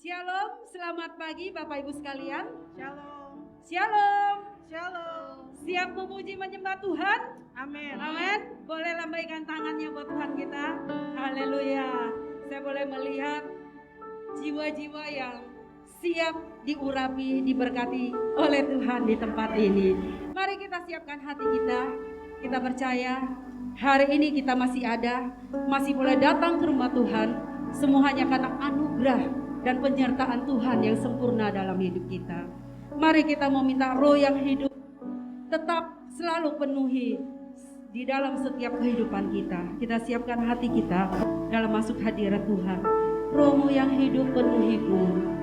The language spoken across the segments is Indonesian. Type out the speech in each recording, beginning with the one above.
Shalom, selamat pagi Bapak Ibu sekalian. Shalom. Shalom. Shalom. Siap memuji menyembah Tuhan? Amin. Amin. Boleh lambaikan tangannya buat Tuhan kita. Haleluya. Saya boleh melihat jiwa-jiwa yang siap diurapi, diberkati oleh Tuhan di tempat ini. Mari kita siapkan hati kita. Kita percaya hari ini kita masih ada, masih boleh datang ke rumah Tuhan. Semuanya karena anugerah dan penyertaan Tuhan yang sempurna dalam hidup kita. Mari kita meminta roh yang hidup tetap selalu penuhi di dalam setiap kehidupan kita. Kita siapkan hati kita dalam masuk hadirat Tuhan. Rohmu yang hidup penuhiku.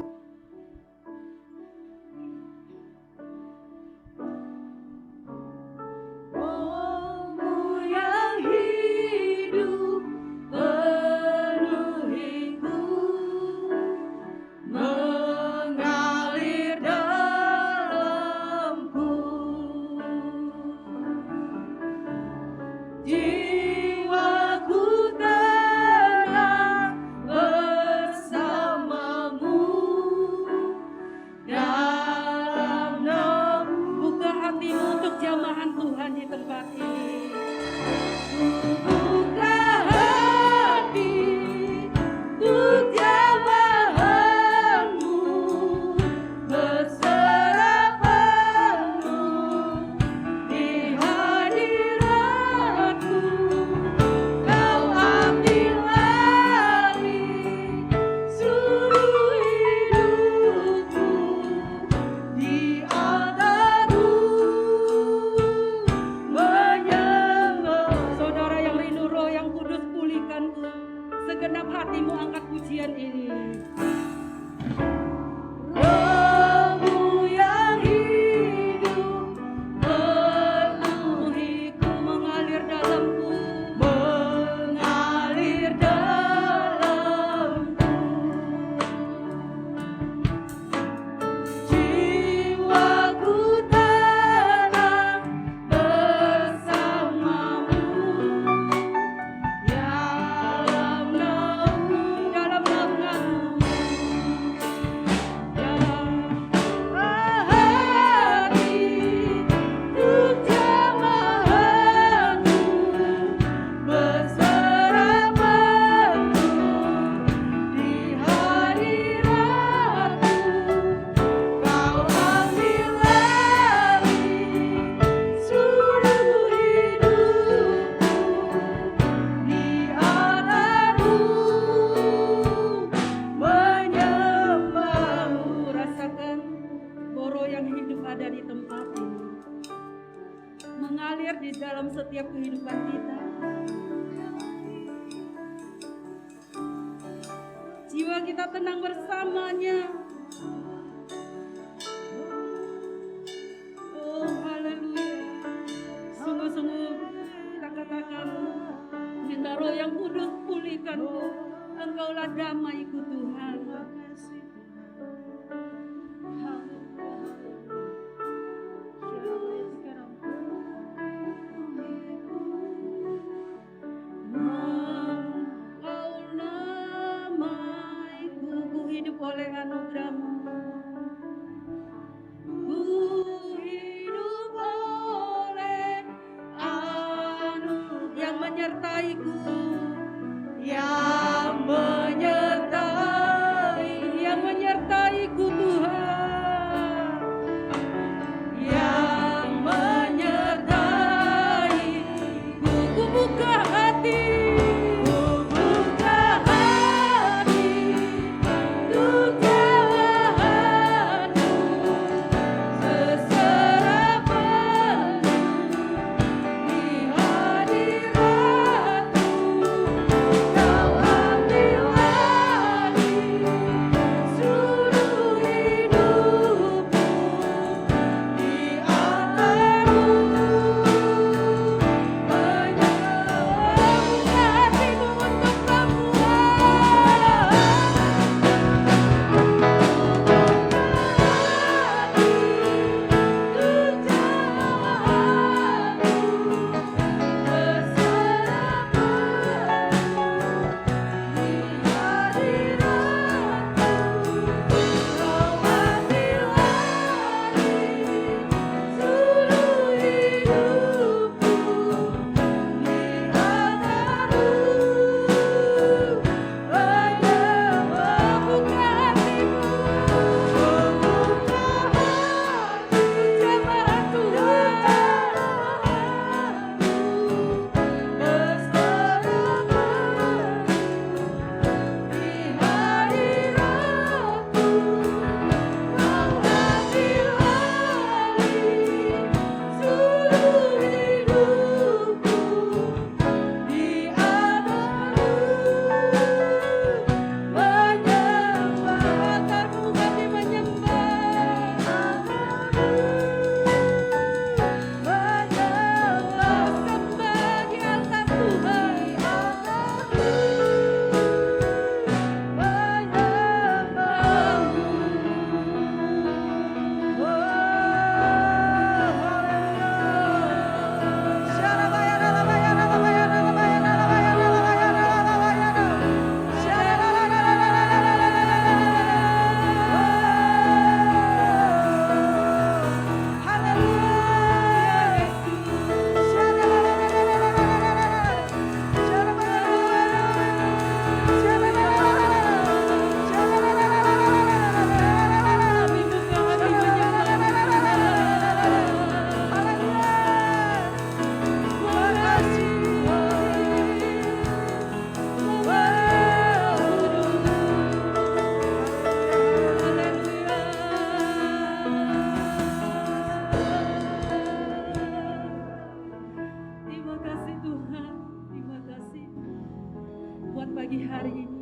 pagi hari ini.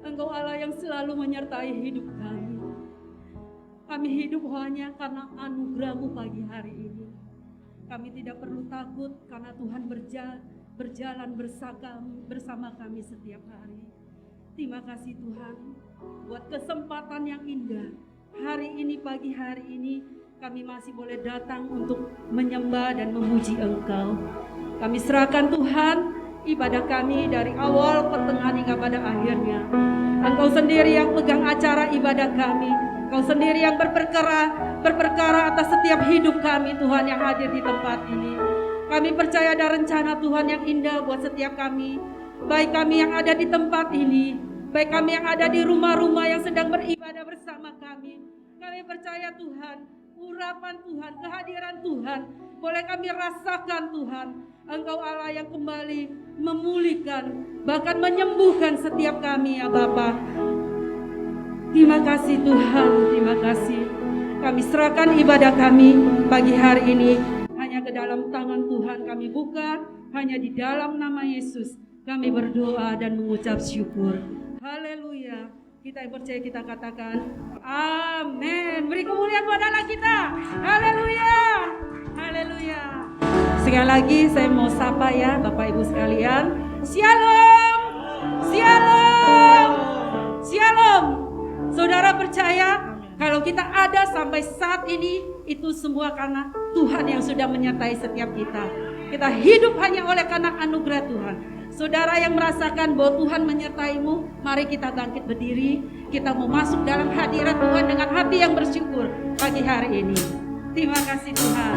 Engkau Allah yang selalu menyertai hidup kami. Kami hidup hanya karena anugerah-Mu pagi hari ini. Kami tidak perlu takut karena Tuhan berjalan bersama kami setiap hari. Terima kasih Tuhan buat kesempatan yang indah. Hari ini, pagi hari ini, kami masih boleh datang untuk menyembah dan memuji Engkau. Kami serahkan Tuhan ibadah kami dari awal, pertengahan hingga pada akhirnya. Engkau sendiri yang pegang acara ibadah kami. Engkau sendiri yang berperkara atas setiap hidup kami, Tuhan, yang hadir di tempat ini. Kami percaya ada rencana Tuhan yang indah buat setiap kami. Baik kami yang ada di tempat ini, baik kami yang ada di rumah-rumah yang sedang beribadah bersama kami. Kami percaya Tuhan, urapan Tuhan, kehadiran Tuhan, boleh kami rasakan Tuhan. Engkau Allah yang kembali memulihkan, bahkan menyembuhkan setiap kami ya Bapa. Terima kasih Tuhan, terima kasih. Kami serahkan ibadah kami pagi hari ini hanya ke dalam tangan Tuhan kami buka, hanya di dalam nama Yesus kami berdoa dan mengucap syukur. Haleluya. Kita yang percaya kita katakan amin. Beri kemuliaan buat Allah kita. Haleluya. Haleluya. Sekali lagi saya mau sapa ya Bapak Ibu sekalian. Shalom. Shalom. Shalom. Saudara percaya kalau kita ada sampai saat ini itu semua karena Tuhan yang sudah menyertai setiap kita. Kita hidup hanya oleh karena anugerah Tuhan. Saudara yang merasakan bahwa Tuhan menyertaimu, mari kita bangkit berdiri. Kita mau masuk dalam hadirat Tuhan dengan hati yang bersyukur pagi hari ini. Terima kasih Tuhan.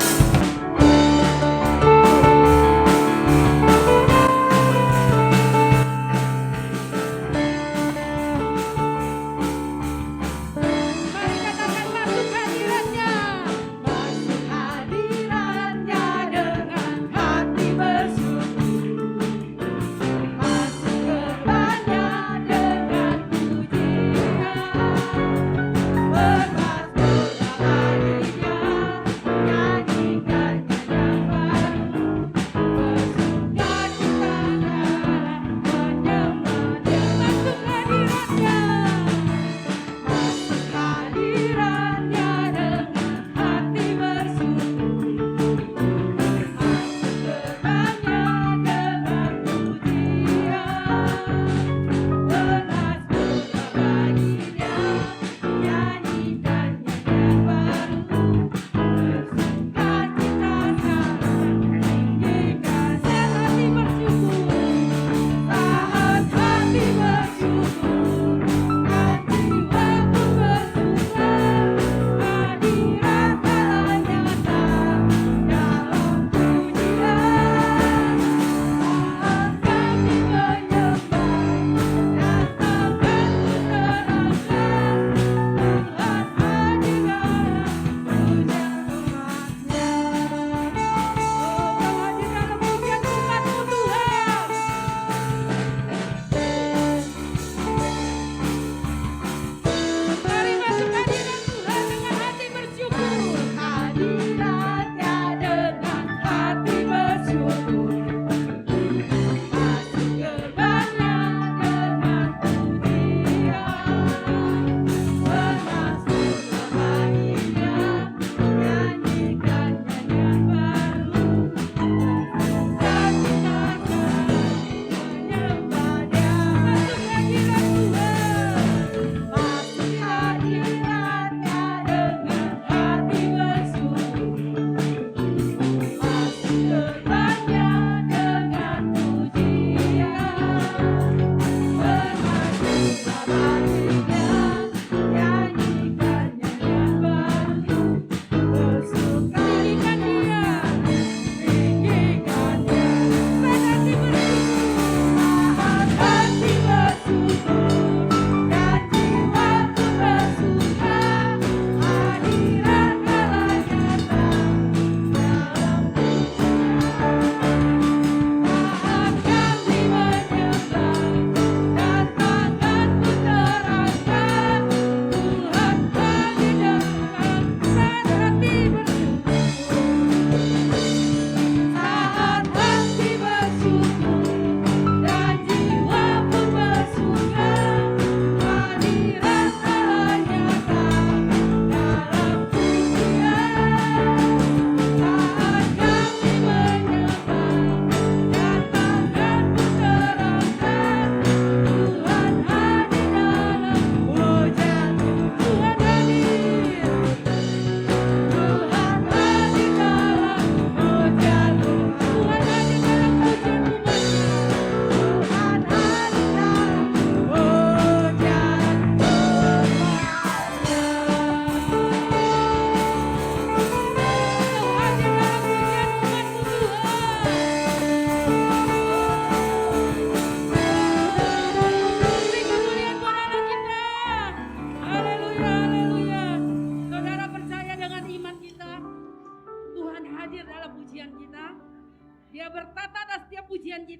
Nyanyikan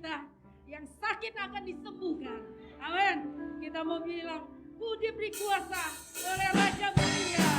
kita. Yang sakit akan disembuhkan. Amin. Kita mau bilang, ku diberi kuasa oleh Raja Mulia.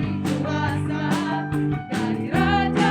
Pakai kuasa dari Raja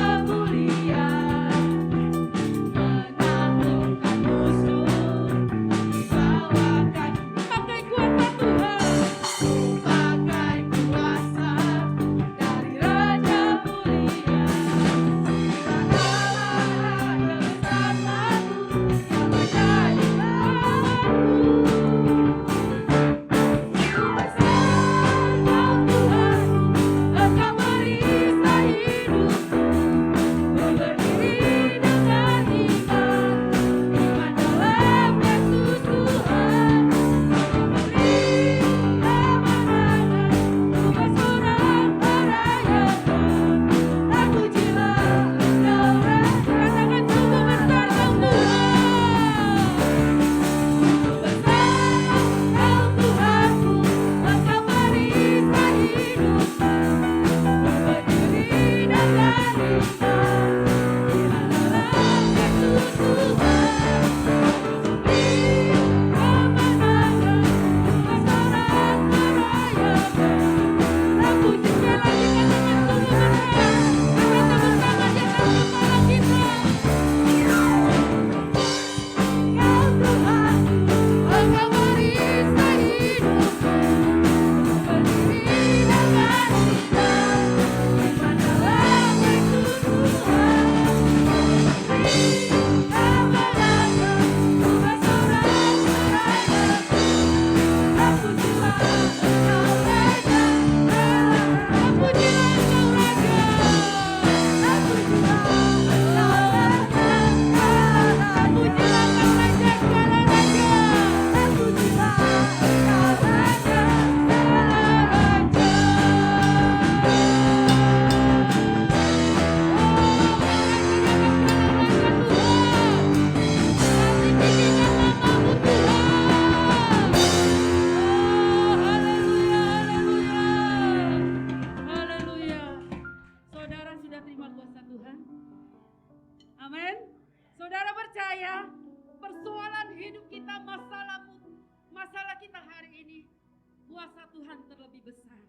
kuasa Tuhan terlebih besar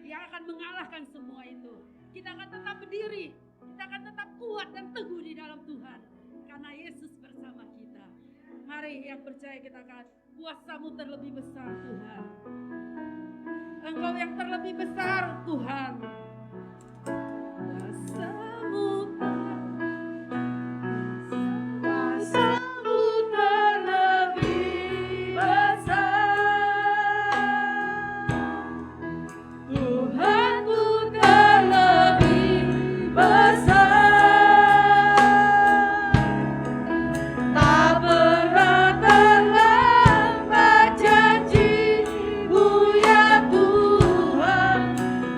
yang akan mengalahkan semua itu. Kita akan tetap berdiri, kita akan tetap kuat dan teguh di dalam Tuhan karena Yesus bersama kita. Mari yang percaya kita akan kuasa-Mu terlebih besar Tuhan. Engkau yang terlebih besar Tuhan. Kuasa-Mu terlebih besar. Tuhanku terlebih besar. Tak pernah terlambat janji-Mu ya Tuhan.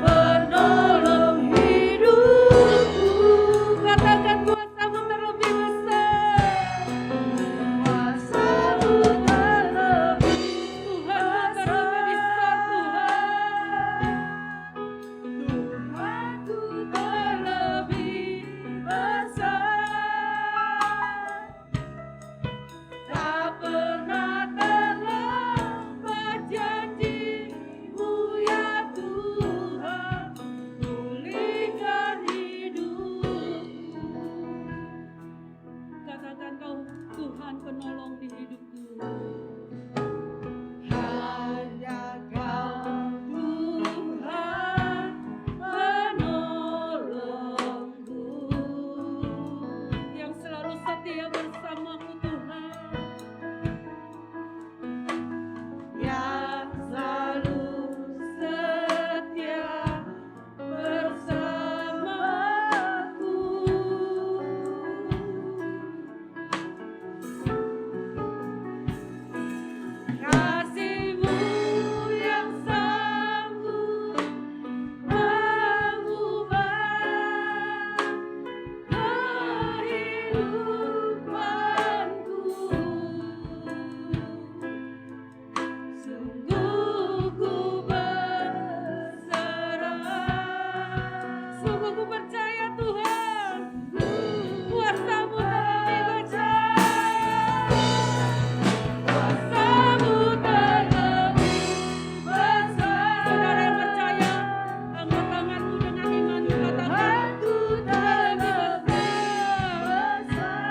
Penuh Tuhan penolong di hidupku. Hanya Kau Tuhan penolongku, yang selalu setia bersamaku Tuhan, yang selalu setia bersamaku. Kasih-Mu yang sanggup mengubah kehidupanku. Sungguh ku berserah, sungguh ku percaya Tuhan, kuasa-Mu terlebih besar, kuasa-Mu terlebih besar. Saudara yang percaya, angkat tanganmu dengan iman, katakan, Aku terlebih besar.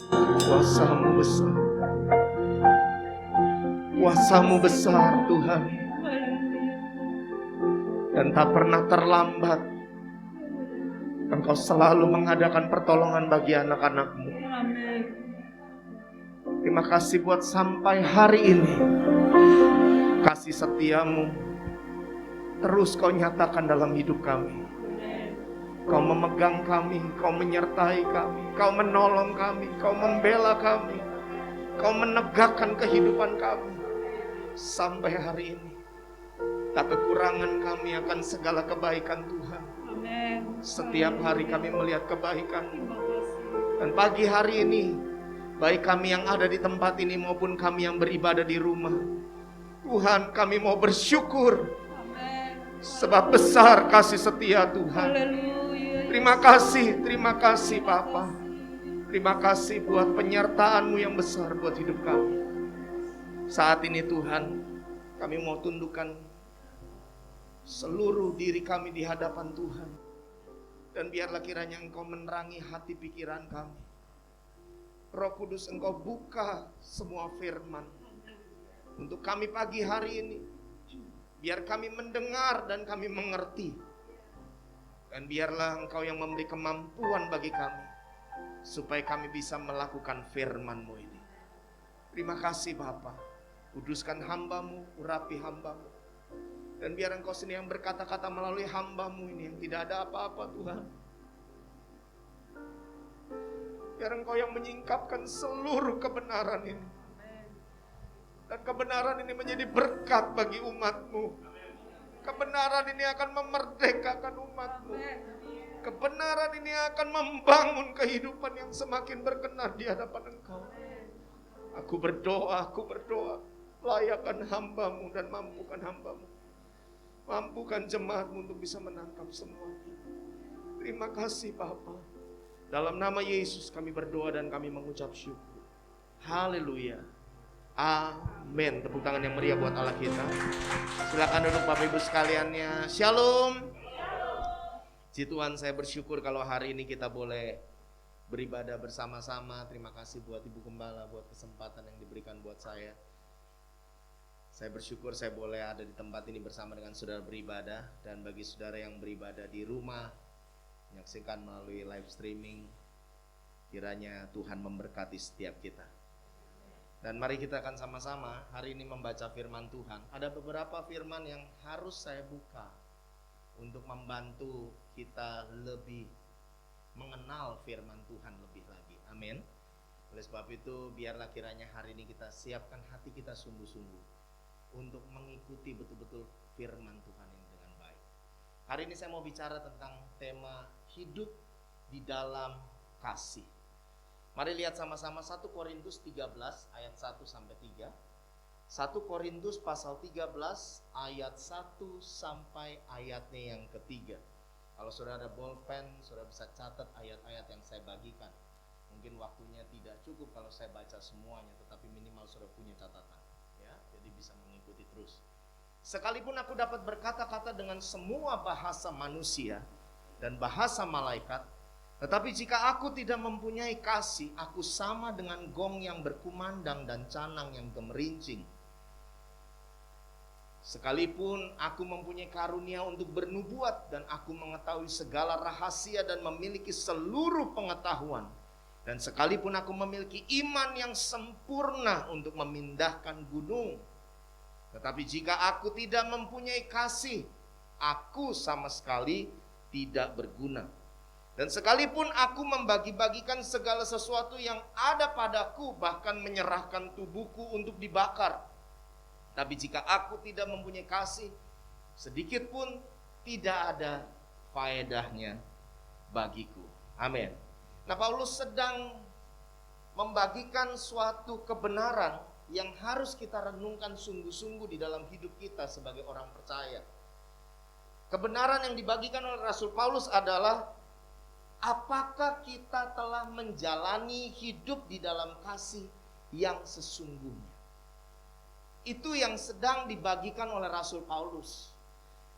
Kuasa-Mu besar. Kuasa-Mu besar Tuhan. Dan tak pernah terlambat. Engkau selalu mengadakan pertolongan bagi anak-anak-Mu. Amin. Terima kasih buat sampai hari ini. Kasih setia-Mu terus Kau nyatakan dalam hidup kami. Kau memegang kami, Kau menyertai kami, Kau menolong kami, Kau membela kami, Kau menegakkan kehidupan kami. Sampai hari ini tak kekurangan kami akan segala kebaikan Tuhan. Amin. Setiap hari kami melihat kebaikan. Terima kasih. Dan pagi hari ini, baik kami yang ada di tempat ini maupun kami yang beribadah di rumah, Tuhan, kami mau bersyukur Amin. sebab besar kasih setia Tuhan. Haleluya. Terima kasih Bapa. Terima kasih buat penyertaan-Mu yang besar buat hidup kami. Saat ini Tuhan, kami mau tundukkan seluruh diri kami di hadapan Tuhan. Dan biarlah kiranya Engkau menerangi hati pikiran kami. Roh Kudus, Engkau buka semua firman untuk kami pagi hari ini. Biar kami mendengar dan kami mengerti. Dan biarlah Engkau yang memberi kemampuan bagi kami, supaya kami bisa melakukan firman-Mu ini. Terima kasih Bapa. Kuduskan hamba-Mu, urapi hamba-Mu. Dan biar Engkau sendiri yang berkata-kata melalui hamba-Mu ini, yang tidak ada apa-apa Tuhan. Biar Engkau yang menyingkapkan seluruh kebenaran ini. Dan kebenaran ini menjadi berkat bagi umat-Mu. Kebenaran ini akan memerdekakan umat-Mu. Kebenaran ini akan membangun kehidupan yang semakin berkenan di hadapan Engkau. Aku berdoa. Layakkan hamba-Mu dan mampukan hamba-Mu. Mampukan jemaat-Mu untuk bisa menangkap semuanya. Terima kasih Bapa. Dalam nama Yesus kami berdoa dan kami mengucap syukur. Haleluya. Amin. Tepuk tangan yang meriah buat Allah kita. Silakan duduk Bapak Ibu sekaliannya. Shalom. Puji Tuhan, saya bersyukur kalau hari ini kita boleh beribadah bersama-sama. Terima kasih buat Ibu Gembala buat kesempatan yang diberikan buat saya. Saya bersyukur saya boleh ada di tempat ini bersama dengan saudara beribadah. Dan bagi saudara yang beribadah di rumah, menyaksikan melalui live streaming, kiranya Tuhan memberkati setiap kita. Dan mari kita akan sama-sama hari ini membaca firman Tuhan. Ada beberapa firman yang harus saya buka untuk membantu kita lebih mengenal firman Tuhan lebih lagi. Amin. Oleh sebab itu biarlah kiranya hari ini kita siapkan hati kita sungguh-sungguh untuk mengikuti betul-betul firman Tuhan ini dengan baik. Hari ini saya mau bicara tentang tema hidup di dalam kasih. Mari lihat sama-sama 1 Korintus 13 ayat 1 sampai 3. 1 Korintus pasal 13 ayat 1 sampai ayatnya yang ketiga. Kalau saudara ada bolpen, saudara bisa catat ayat-ayat yang saya bagikan. Mungkin waktunya tidak cukup kalau saya baca semuanya, tetapi minimal saudara punya catatan. Ya, jadi bisa mengikuti terus. Sekalipun aku dapat berkata-kata dengan semua bahasa manusia dan bahasa malaikat, tetapi jika aku tidak mempunyai kasih, aku sama dengan gong yang berkumandang dan canang yang gemerincing. Sekalipun aku mempunyai karunia untuk bernubuat dan aku mengetahui segala rahasia dan memiliki seluruh pengetahuan, dan sekalipun aku memiliki iman yang sempurna untuk memindahkan gunung, tetapi jika aku tidak mempunyai kasih, aku sama sekali tidak berguna. Dan sekalipun aku membagi-bagikan segala sesuatu yang ada padaku, bahkan menyerahkan tubuhku untuk dibakar, tapi jika aku tidak mempunyai kasih, sedikit pun tidak ada faedahnya bagiku. Amin. Nah, Paulus sedang membagikan suatu kebenaran yang harus kita renungkan sungguh-sungguh di dalam hidup kita sebagai orang percaya. Kebenaran yang dibagikan oleh Rasul Paulus adalah, apakah kita telah menjalani hidup di dalam kasih yang sesungguhnya? Itu yang sedang dibagikan oleh Rasul Paulus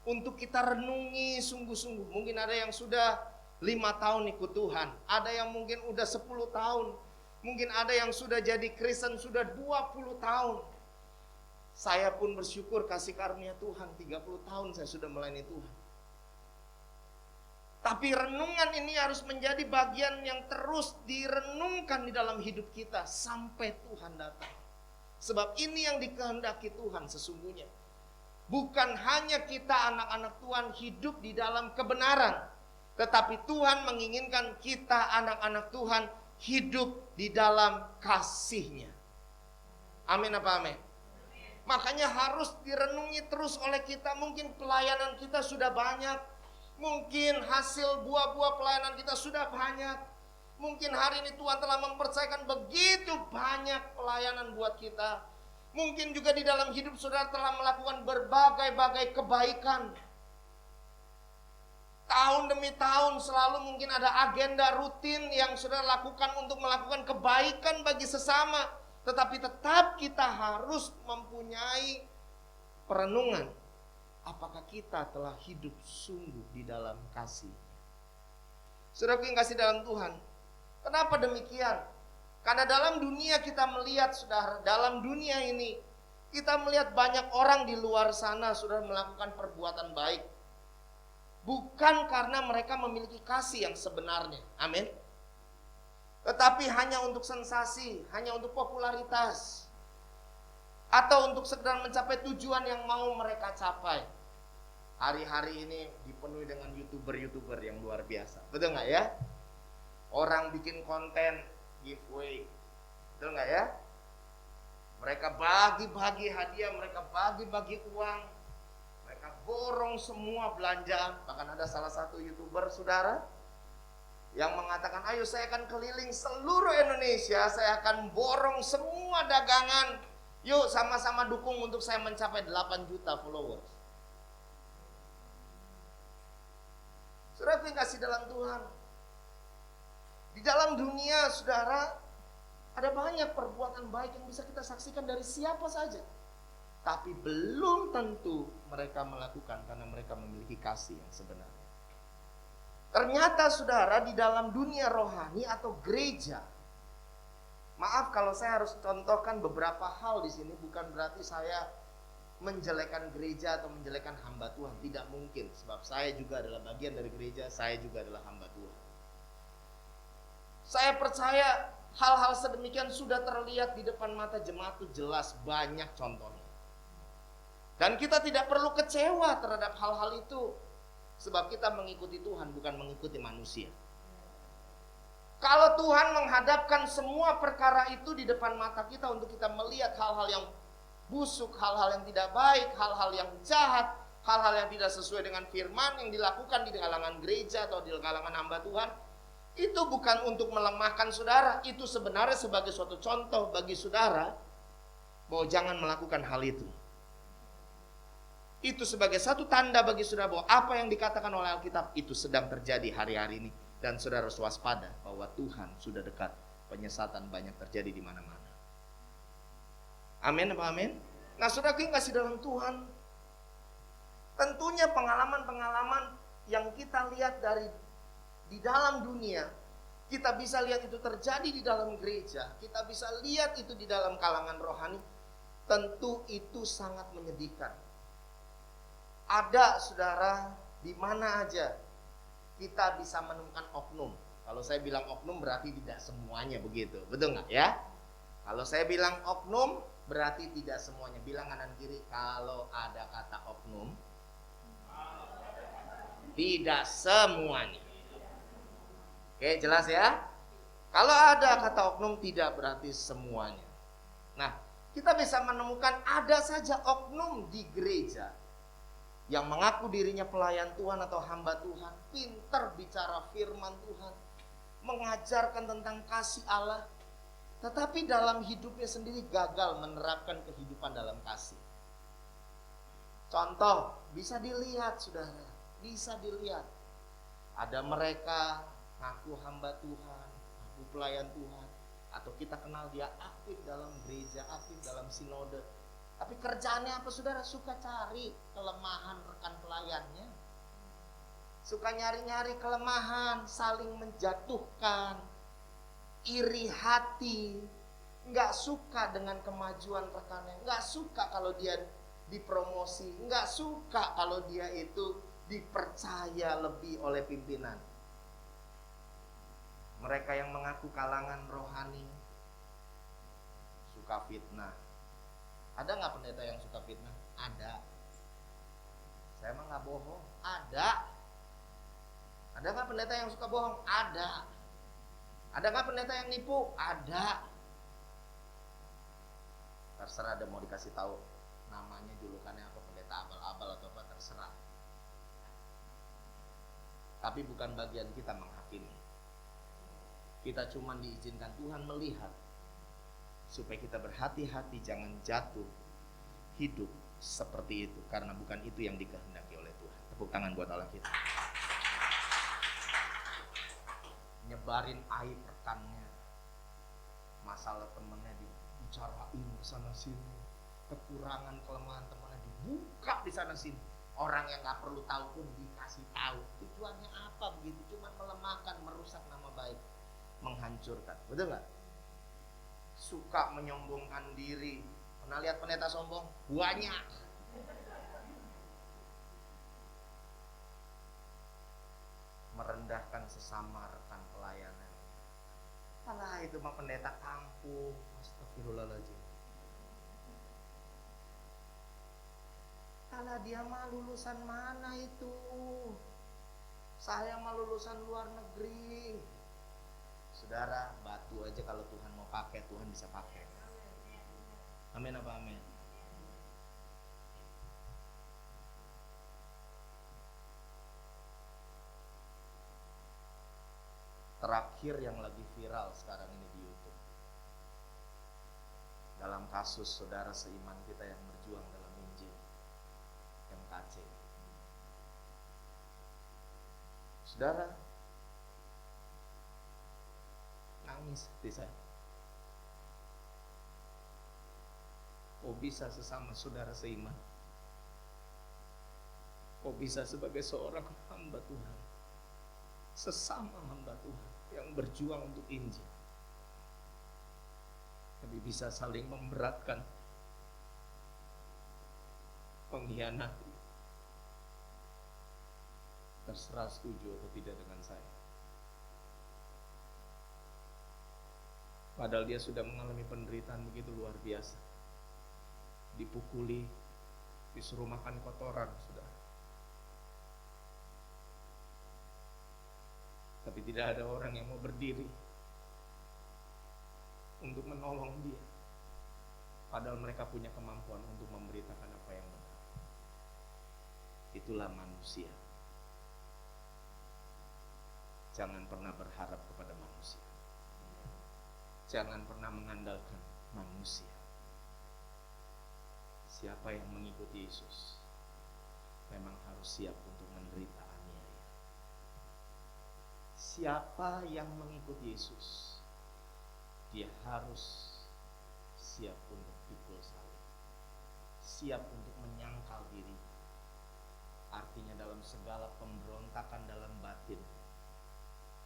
untuk kita renungi sungguh-sungguh. Mungkin ada yang sudah 5 tahun ikut Tuhan, ada yang mungkin udah 10 tahun, Mungkin ada yang sudah jadi Kristen sudah 20 tahun. Saya pun bersyukur kasih karunia Tuhan, 30 tahun saya sudah melayani Tuhan. Tapi renungan ini harus menjadi bagian yang terus direnungkan di dalam hidup kita sampai Tuhan datang. Sebab ini yang dikehendaki Tuhan sesungguhnya. Bukan hanya kita anak-anak Tuhan hidup di dalam kebenaran, tetapi Tuhan menginginkan kita anak-anak Tuhan hidup di dalam kasih-Nya. Amin apa amin? Makanya harus direnungi terus oleh kita. Mungkin pelayanan kita sudah banyak, mungkin hasil buah-buah pelayanan kita sudah banyak. Mungkin hari ini Tuhan telah mempercayakan begitu banyak pelayanan buat kita. Mungkin juga di dalam hidup saudara telah melakukan berbagai-bagai kebaikan. Tahun demi tahun selalu mungkin ada agenda rutin yang saudara lakukan untuk melakukan kebaikan bagi sesama. Tetapi tetap kita harus mempunyai perenungan. Apakah kita telah hidup sungguh di dalam kasih? Saudaraku yang kasih dalam Tuhan, kenapa demikian? Karena dalam dunia kita melihat, saudara, dalam dunia ini kita melihat banyak orang di luar sana sudah melakukan perbuatan baik. Bukan karena mereka memiliki kasih yang sebenarnya. Amin. Tetapi hanya untuk sensasi, hanya untuk popularitas, atau untuk sekedar mencapai tujuan yang mau mereka capai. Hari-hari ini dipenuhi dengan YouTuber-YouTuber yang luar biasa. Betul nggak ya? Orang bikin konten giveaway. Betul nggak ya? Mereka bagi-bagi hadiah, mereka bagi-bagi uang, mereka borong semua belanjaan. Bahkan ada salah satu YouTuber saudara yang mengatakan, ayo saya akan keliling seluruh Indonesia, saya akan borong semua dagangan. Yuk sama-sama dukung untuk saya mencapai 8 juta followers. Saudara yang kasih dalam Tuhan, di dalam dunia saudara ada banyak perbuatan baik yang bisa kita saksikan dari siapa saja. Tapi belum tentu mereka melakukan karena mereka memiliki kasih yang sebenarnya. Ternyata saudara di dalam dunia rohani atau gereja, maaf kalau saya harus contohkan beberapa hal di sini, bukan berarti saya menjelekan gereja atau menjelekan hamba Tuhan, tidak mungkin. Sebab saya juga adalah bagian dari gereja, saya juga adalah hamba Tuhan. Saya percaya hal-hal sedemikian sudah terlihat di depan mata jemaat itu jelas banyak contohnya. Dan kita tidak perlu kecewa terhadap hal-hal itu. Sebab kita mengikuti Tuhan, bukan mengikuti manusia. Kalau Tuhan menghadapkan semua perkara itu di depan mata kita untuk kita melihat hal-hal yang busuk, hal-hal yang tidak baik, hal-hal yang jahat, hal-hal yang tidak sesuai dengan firman yang dilakukan di kalangan gereja atau di kalangan hamba Tuhan, itu bukan untuk melemahkan saudara. Itu sebenarnya sebagai suatu contoh bagi saudara bahwa jangan melakukan hal itu. Itu sebagai satu tanda bagi saudara bahwa apa yang dikatakan oleh Alkitab itu sedang terjadi hari-hari ini. Dan saudara harus waspada bahwa Tuhan sudah dekat. Penyesatan banyak terjadi di mana-mana. Amin apa amin? Nah saudara yang kasih dalam Tuhan, tentunya pengalaman-pengalaman yang kita lihat dari di dalam dunia, kita bisa lihat itu terjadi di dalam gereja, kita bisa lihat itu di dalam kalangan rohani, tentu itu sangat menyedihkan. Ada saudara di mana aja kita bisa menemukan oknum. Kalau saya bilang oknum berarti tidak semuanya begitu, betul nggak ya? Kalau saya bilang oknum berarti tidak semuanya. Bilang kanan kiri kalau ada kata oknum, tidak semuanya. Oke, jelas ya? Kalau ada kata oknum tidak berarti semuanya. Nah, kita bisa menemukan ada saja oknum di gereja yang mengaku dirinya pelayan Tuhan atau hamba Tuhan, pintar bicara firman Tuhan, mengajarkan tentang kasih Allah, tetapi dalam hidupnya sendiri gagal menerapkan kehidupan dalam kasih. Contoh, bisa dilihat saudara, bisa dilihat. Ada mereka ngaku hamba Tuhan, ngaku pelayan Tuhan, atau kita kenal dia aktif dalam gereja, aktif dalam sinode. Tapi kerjaannya apa saudara? Suka cari kelemahan rekan pelayannya. Suka nyari-nyari kelemahan, saling menjatuhkan. iri hati, nggak suka dengan kemajuan rekannya, nggak suka kalau dia dipromosi, nggak suka kalau dia itu dipercaya lebih oleh pimpinan. Mereka yang mengaku kalangan rohani suka fitnah. Ada nggak pendeta yang suka fitnah? Ada. Saya emang nggak bohong. Ada. Ada nggak pendeta yang suka bohong? Ada. Ada nggak pendeta yang nipu? Ada. Terserah, ada mau dikasih tahu namanya, julukannya apa, pendeta abal-abal atau apa, terserah. Tapi bukan bagian kita menghakimi. Kita cuma diizinkan Tuhan melihat supaya kita berhati-hati jangan jatuh hidup seperti itu, karena bukan itu yang dikehendaki oleh Tuhan. Tepuk tangan buat Allah kita. Nyebarin aib rekannya, masalah temennya dibicarain kesana sini, kekurangan kelemahan temannya dibuka di sana sini. Orang yang nggak perlu tahu pun dikasih tahu. Tujuannya apa begitu? Cuma melemahkan, merusak nama baik, menghancurkan. Betul nggak? Suka menyombongkan diri. Pernah lihat pendeta sombong? Banyak. Merendahkan sesama rekan pelayanan. Alah, itu mah pendeta kampung. Astagfirullahaladzim. Alah, dia mah lulusan mana itu? Saya mah lulusan luar negeri. Saudara, batu aja kalau Tuhan mau pakai, Tuhan bisa pakai. Amin apa amin? Terakhir yang lagi viral sekarang ini di YouTube, dalam kasus saudara seiman kita yang berjuang dalam Injil, MKC. Saudara nangis di saya. Kok bisa sesama saudara seiman? Kok bisa sebagai seorang hamba Tuhan, sesama hamba Tuhan yang berjuang untuk Injil, tapi bisa saling memberatkan, mengkhianati? Terserah setuju atau tidak dengan saya. Padahal dia sudah mengalami penderitaan begitu luar biasa. Dipukuli, disuruh makan kotoran, sudah. Tapi tidak ada orang yang mau berdiri untuk menolong dia. Padahal mereka punya kemampuan untuk memberitakan apa yang benar. Itulah manusia. Jangan pernah berharap kepada manusia. Jangan pernah mengandalkan manusia. Siapa yang mengikuti Yesus memang harus siap untuk menderita aniaya. Siapa yang mengikuti Yesus, dia harus siap untuk pikul salib, siap untuk menyangkal diri. Artinya dalam segala pemberontakan dalam batin,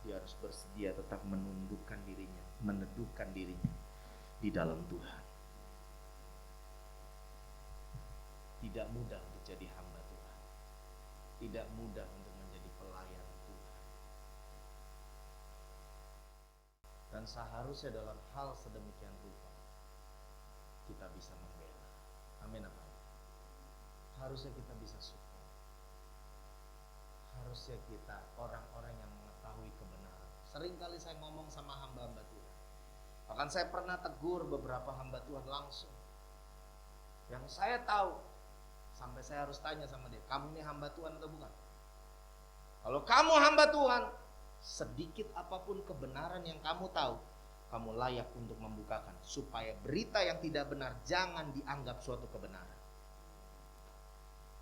dia harus bersedia tetap menundukkan dirinya, meneduhkan dirinya di dalam Tuhan. Tidak mudah untuk jadi hamba Tuhan. Tidak mudah untuk menjadi pelayan Tuhan. Dan seharusnya dalam hal sedemikian rupa kita bisa membela. Amin apa? Harusnya kita bisa support. Harusnya kita orang-orang yang mengetahui kebenaran. Seringkali saya ngomong sama hamba-hamba Tuhan. Bahkan saya pernah tegur beberapa hamba Tuhan langsung. Yang saya tahu, sampai saya harus tanya sama dia, kamu ini hamba Tuhan atau bukan? Kalau kamu hamba Tuhan, sedikit apapun kebenaran yang kamu tahu, kamu layak untuk membukakan, supaya berita yang tidak benar jangan dianggap suatu kebenaran.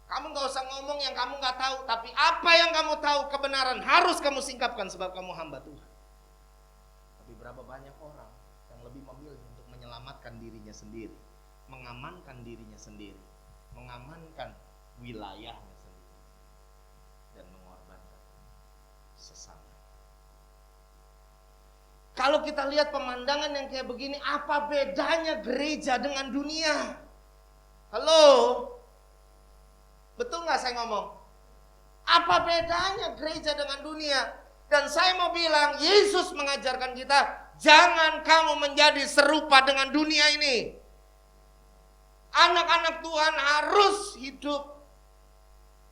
Kamu gak usah ngomong yang kamu gak tahu, tapi apa yang kamu tahu kebenaran harus kamu singkapkan sebab kamu hamba Tuhan. Tapi berapa banyak orang yang lebih memilih untuk menyelamatkan dirinya sendiri, mengamankan dirinya sendiri, mengamankan wilayahnya sendiri, dan mengorbankan sesama. Kalau kita lihat pemandangan yang kayak begini, apa bedanya gereja dengan dunia? Halo? Betul nggak saya ngomong? Apa bedanya gereja dengan dunia? Dan saya mau bilang, Yesus mengajarkan kita, jangan kamu menjadi serupa dengan dunia ini. Anak-anak Tuhan harus hidup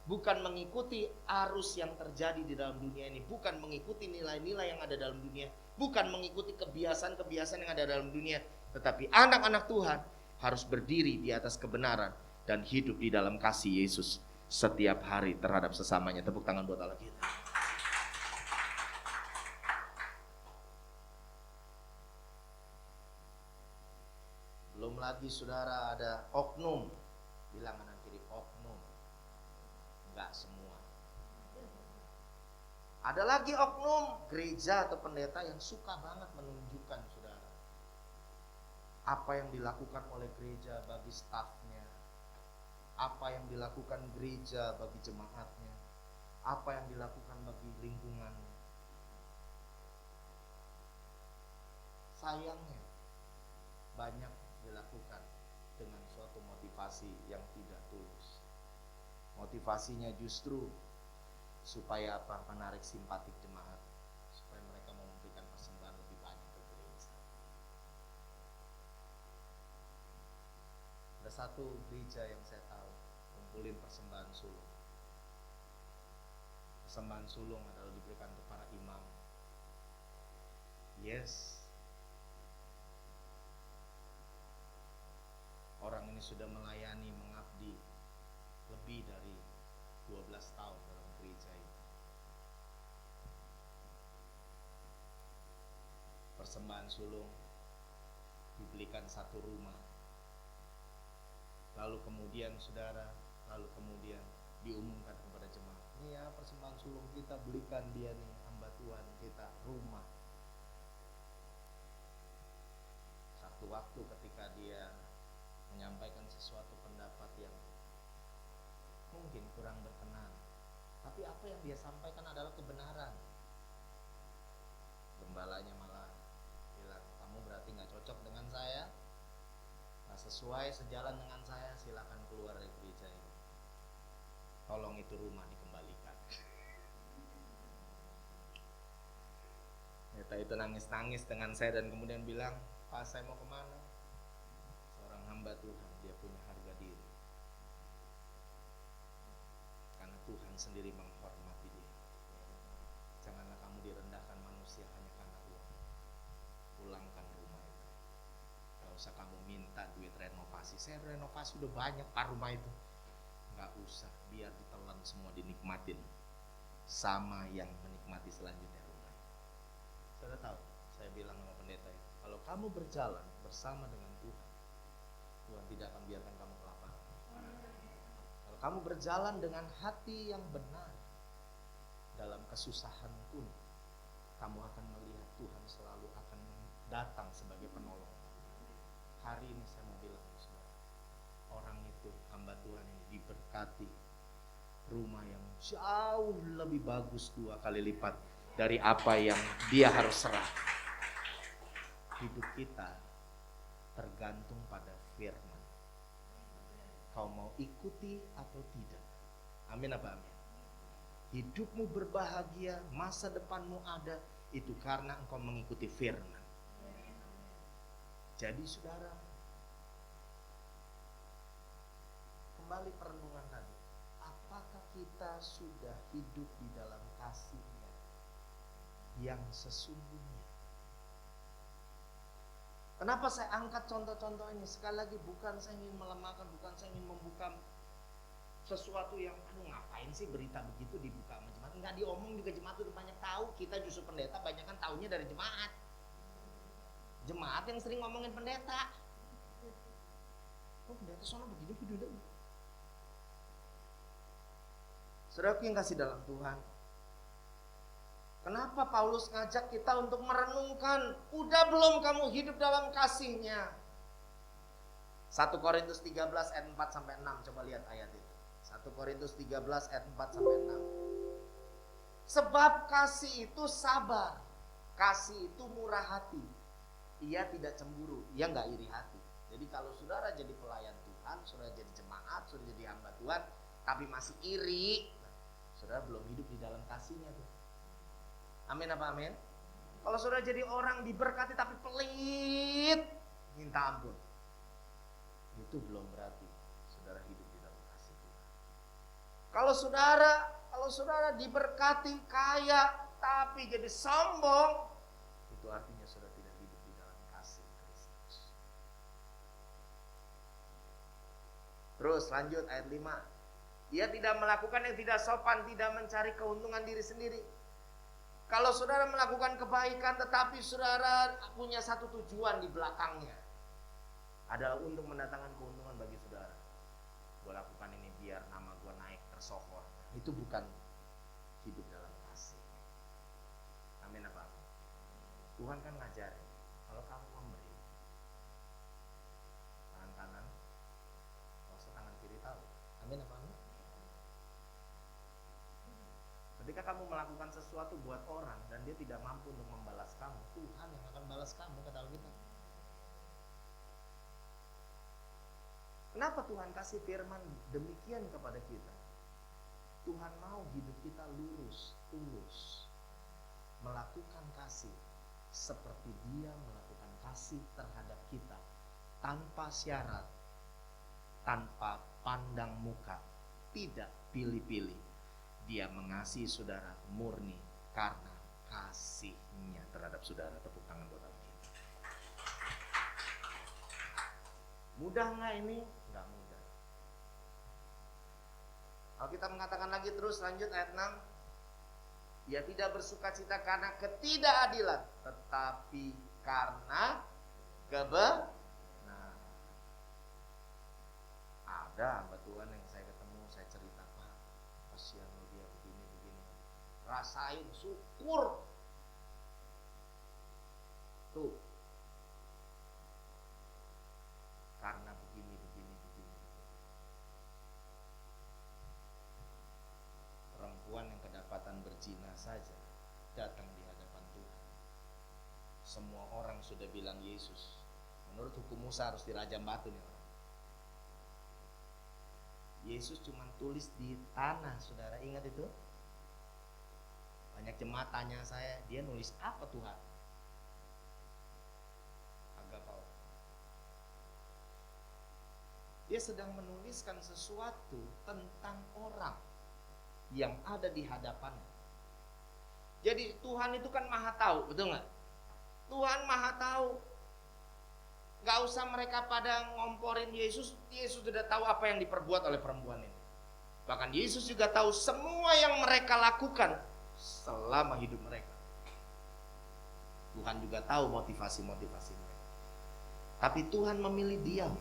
bukan mengikuti arus yang terjadi di dalam dunia ini, bukan mengikuti nilai-nilai yang ada dalam dunia, bukan mengikuti kebiasaan-kebiasaan yang ada dalam dunia, tetapi anak-anak Tuhan harus berdiri di atas kebenaran dan hidup di dalam kasih Yesus setiap hari terhadap sesamanya. Tepuk tangan buat Allah kita. Belum lagi saudara ada oknum, bilang kanan kiri oknum. Enggak semua. Ada lagi oknum gereja atau pendeta yang suka banget menunjukkan saudara apa yang dilakukan oleh gereja bagi stafnya, apa yang dilakukan gereja bagi jemaatnya, apa yang dilakukan bagi lingkungan. Sayangnya banyak dilakukan dengan suatu motivasi yang tidak tulus. Motivasinya justru supaya apa? Menarik simpatik jemaat, supaya mereka mau memberikan persembahan lebih banyak ke gereja. Ada satu gereja yang saya tahu kumpulin persembahan sulung. Persembahan sulung adalah diberikan untuk para imam. Yes. Orang ini sudah melayani, mengabdi lebih dari 12 tahun dalam gereja ini. Persembahan sulung dibelikan satu rumah. Lalu kemudian diumumkan kepada jemaat, ini ya persembahan sulung kita, belikan dia nih, hamba Tuhan kita, rumah. Satu waktu ketika dia menyampaikan sesuatu pendapat yang mungkin kurang berkenan, tapi apa yang dia sampaikan adalah kebenaran. Gembalanya malah bilang, kamu berarti gak cocok dengan saya, gak sesuai, sejalan dengan saya, silakan keluar dari gereja ini. Tolong itu rumah dikembalikan. Pendeta itu nangis-nangis dengan saya dan kemudian bilang, Pak, saya mau kemana? Seorang hamba Tuhan, dia punya harga diri. Karena Tuhan sendiri menghormati dia. Janganlah kamu direndahkan manusia hanya karena uang. Pulangkan rumah itu. Gak usah kamu minta duit renovasi. Saya renovasi udah banyak Pak rumah itu. Gak usah, biar ditelan semua, dinikmatin sama yang menikmati selanjutnya rumah. Saudara tahu, saya bilang sama pendeta itu, kalau kamu berjalan bersama dengan Tuhan, Tuhan tidak akan biarkan kamu kelaparan. Kalau kamu berjalan dengan hati yang benar, dalam kesusahan pun kamu akan melihat Tuhan selalu akan datang sebagai penolong. Hari ini saya mau bilang, saudara, orang itu, hamba Tuhan ini diberkati rumah yang jauh lebih bagus 2 kali lipat dari apa yang dia harus serah. Hidup kita tergantung pada firman. Kau mau ikuti atau tidak? Amin apa amin? Hidupmu berbahagia, masa depanmu ada, itu karena engkau mengikuti firman. Jadi saudara, kembali perenungan tadi, apakah kita sudah hidup di dalam kasih-Nya yang sesungguhnya? Kenapa saya angkat contoh-contoh ini? Sekali lagi, bukan saya ingin melemahkan, bukan saya ingin membuka sesuatu yang, aduh ngapain sih berita begitu dibuka sama jemaat. Enggak diomong juga, jemaat udah banyak tahu. Kita justru pendeta banyak kan taunya dari jemaat. Jemaat yang sering ngomongin pendeta. Oh pendeta soalnya begini video. Saudaraku yang kasih dalam Tuhan, kenapa Paulus ngajak kita untuk merenungkan, udah belum kamu hidup dalam kasih-Nya? 1 Korintus 13 ayat 4 sampai 6, coba lihat ayat itu. 1 Korintus 13 ayat 4 sampai 6. Sebab kasih itu sabar. Kasih itu murah hati. Ia tidak cemburu, ia nggak iri hati. Jadi kalau saudara jadi pelayan Tuhan, saudara jadi jemaat, saudara jadi hamba Tuhan, tapi masih iri, saudara belum hidup di dalam kasihnya tuh. Amin apa amin? Kalau saudara jadi orang diberkati tapi pelit, minta ampun, itu belum berarti saudara hidup di dalam kasih Tuhan. Kalau saudara diberkati kaya tapi jadi sombong, itu artinya saudara tidak hidup di dalam kasih Kristus. Terus lanjut ayat 5. Ia tidak melakukan yang tidak sopan, tidak mencari keuntungan diri sendiri. Kalau saudara melakukan kebaikan tetapi saudara punya satu tujuan di belakangnya, adalah untuk mendatangkan keuntungan bagi saudara. Gue lakukan ini biar nama gue naik tersohor. Itu bukan hidup dalam kasih. Amin apa? Tuhan kan ngajarin, kalau kamu memberi, tangan kanan, kalau tangan kiri tahu. Amin apa? Ketika kamu melakukan sesuatu buat orang dan dia tidak mampu untuk membalas kamu, Tuhan yang akan balas kamu, kata Alkitab. Kenapa Tuhan kasih firman demikian kepada kita? Tuhan mau hidup kita lurus, tulus, melakukan kasih seperti Dia melakukan kasih terhadap kita, tanpa syarat, tanpa pandang muka, tidak pilih-pilih. Dia mengasihi saudara murni karena kasihnya terhadap saudara. Tepuk tangan buat kita. Mudah nggak ini? Nggak mudah. Kalau kita mengatakan lagi terus, lanjut ayat 6. Ia tidak bersukacita karena ketidakadilan, tetapi karena kebenaran. Ada hamba Tuhan yang saya ketemu, saya cerita, Pak, kasihan lo dia begini. Rasain syukur. Tuh. Karena begini. Perempuan yang kedapatan berzina saja datang di hadapan Tuhan. Semua orang sudah bilang Yesus. Menurut hukum Musa harus dirajam batu nih orang. Yesus cuma tulis di tanah, saudara ingat itu? Banyak jemaat tanya saya, dia nulis apa Tuhan? Agak tahu. Dia sedang menuliskan sesuatu tentang orang yang ada di hadapannya. Jadi Tuhan itu kan maha tahu, betul nggak? Tuhan maha tahu. Gak usah mereka pada ngomporin Yesus. Yesus sudah tahu apa yang diperbuat oleh perempuan ini. Bahkan Yesus juga tahu semua yang mereka lakukan selama hidup mereka. Tuhan juga tahu motivasi-motivasi mereka. Tapi Tuhan memilih diam.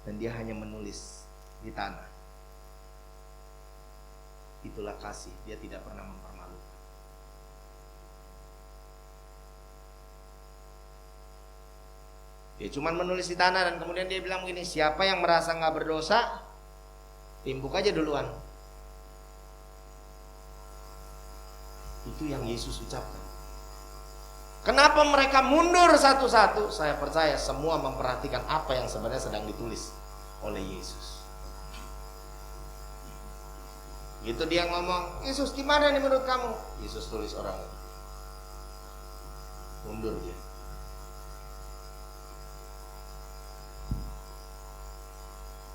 Dan dia hanya menulis di tanah. Itulah kasih. Dia tidak pernah mempermalukan. Dia cuma menulis di tanah dan kemudian dia bilang begini, siapa yang merasa gak berdosa, timbuk aja duluan. Itu yang Yesus ucapkan. Kenapa mereka mundur satu-satu? Saya percaya semua memperhatikan apa yang sebenarnya sedang ditulis oleh Yesus. Gitu dia ngomong, Yesus gimana nih menurut kamu? Yesus tulis orang itu. Mundur dia.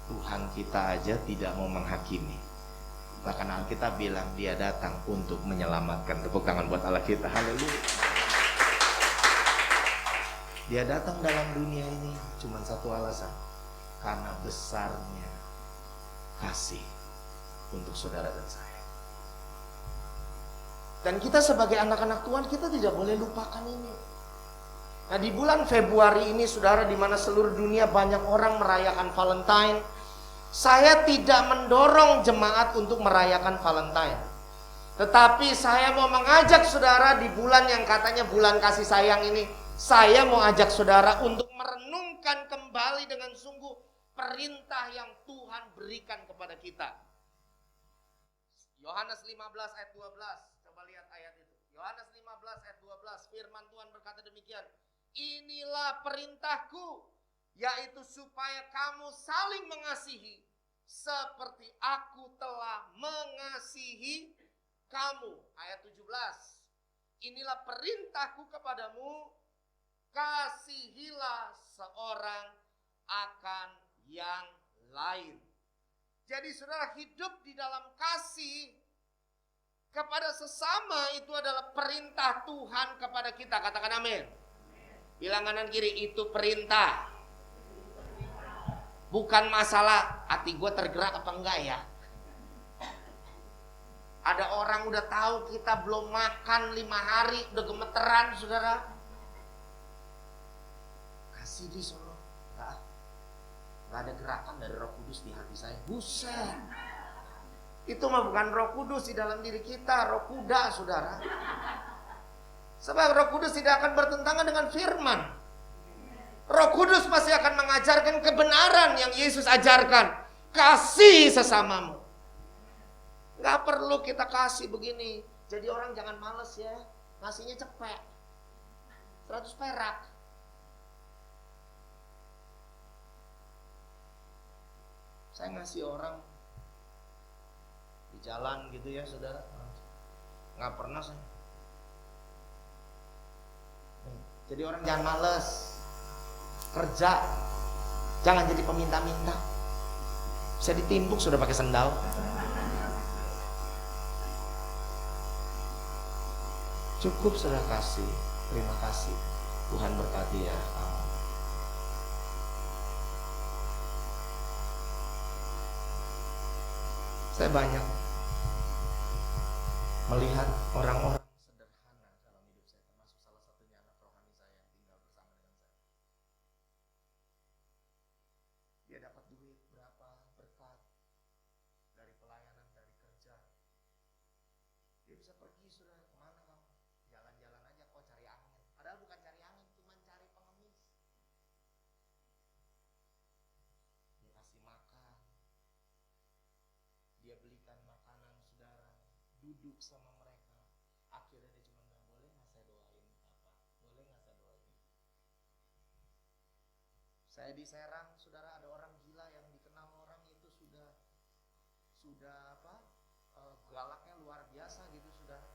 Tuhan kita aja tidak mau menghakimi. Bahkan Alkitab bilang dia datang untuk menyelamatkan. Tepuk tangan buat Allah kita. Haleluya. Dia datang dalam dunia ini cuma satu alasan. Karena besarnya kasih untuk saudara dan saya. Dan kita sebagai anak-anak Tuhan, kita tidak boleh lupakan ini. Nah, di bulan Februari ini, saudara, di mana seluruh dunia banyak orang merayakan Valentine, saya tidak mendorong jemaat untuk merayakan Valentine. Tetapi saya mau mengajak saudara di bulan yang katanya bulan kasih sayang ini, saya mau ajak saudara untuk merenungkan kembali dengan sungguh perintah yang Tuhan berikan kepada kita. Yohanes 15 ayat 12. Coba lihat ayat itu. Yohanes 15 ayat 12. 14, firman Tuhan berkata demikian. Inilah perintahku, yaitu supaya kamu saling mengasihi seperti aku telah mengasihi kamu. Ayat 17. Inilah perintahku kepadamu, kasihilah seorang akan yang lain. Jadi saudara, hidup di dalam kasih kepada sesama itu adalah perintah Tuhan kepada kita. Katakan amin. Bilang kanan kiri, itu perintah. Bukan masalah hati gue tergerak apa enggak ya. Ada orang udah tahu kita belum makan 5 hari udah gemeteran saudara. Kasih di Solo. Gak ada gerakan dari Roh Kudus di hati saya. Buset. Itu mah bukan Roh Kudus di dalam diri kita, roh kuda saudara. Sebab Roh Kudus tidak akan bertentangan dengan firman. Roh Kudus pasti akan mengajarkan kebenaran yang Yesus ajarkan. Kasih sesamamu. Gak perlu kita kasih begini. Jadi orang jangan males ya. Ngasihnya cepet. 100 perak. Saya ngasih orang di jalan gitu ya saudara. Gak pernah saya. Jadi orang jangan males. Kerja. Jangan jadi peminta-minta. Bisa ditimpuk sudah pakai sendal. Cukup sudah kasih. Terima kasih. Tuhan berkati ya. Saya banyak melihat orang-orang sederhana dalam hidup saya, termasuk salah satunya anak rohani saya yang tinggal bersama dengan saya. Dia dapat duit berapa berkat dari pelayanan, dari kerja. Dia bisa pergi sudah kemana kamu? Jalan-jalan aja kok cari angin. Padahal bukan cari angin, cuma cari pengemis. Dia kasih makan. Dia belikan makanan saudara, duduk sama mereka. Akhirnya dia cuma bilang, boleh nggak saya doain apa? Boleh nggak saya doain? Saya di Serang, saudara, ada orang gila yang dikenal orang itu sudah apa? Galaknya luar biasa gitu saudara.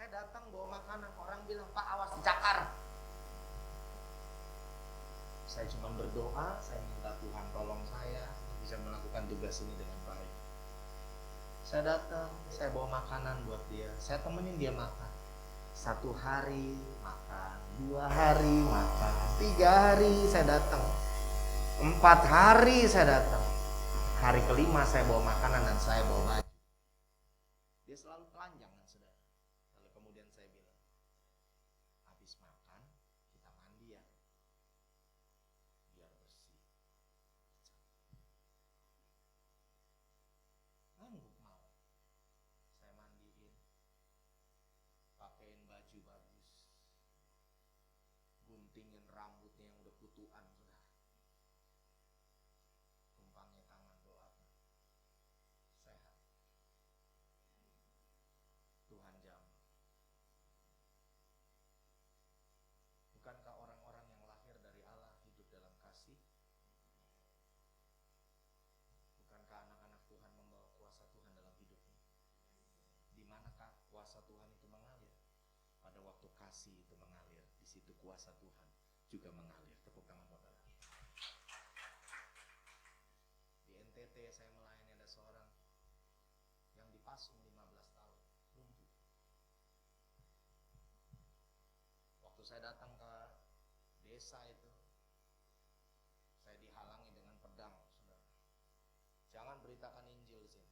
Saya datang bawa makanan, orang bilang, Pak awas dicakar. Saya cuma berdoa, saya minta Tuhan tolong saya bisa melakukan tugas ini dengan baik. Saya datang, saya bawa makanan buat dia, saya temenin dia makan. 1 hari makan, 2 hari makan, 3 hari saya datang, 4 hari saya datang. Hari kelima saya bawa makanan dan saya bawa baju. Dia selalu telanjang kan saudara. Lalu kemudian saya bilang, habis makan kita mandi ya. Angguk mau. Saya mandiin, pakein baju bagus, guntingin rambutnya yang udah kutuan sudah, tumpangnya tangan doakan, sehat, Tuhan jamah. Bukankah orang-orang yang lahir dari Allah hidup dalam kasih? Bukankah anak-anak Tuhan membawa kuasa Tuhan dalam hidupnya? Di manakah kuasa Tuhan itu mengalir? Pada waktu kasih itu mengalir, di situ kuasa Tuhan juga mengalir. Tepuk tangan saudara. Di NTT saya melayani ada seorang yang dipasung 15 tahun, lumpuh. Waktu saya datang ke desa itu, saya dihalangi dengan pedang. Jangan beritakan Injil di sini.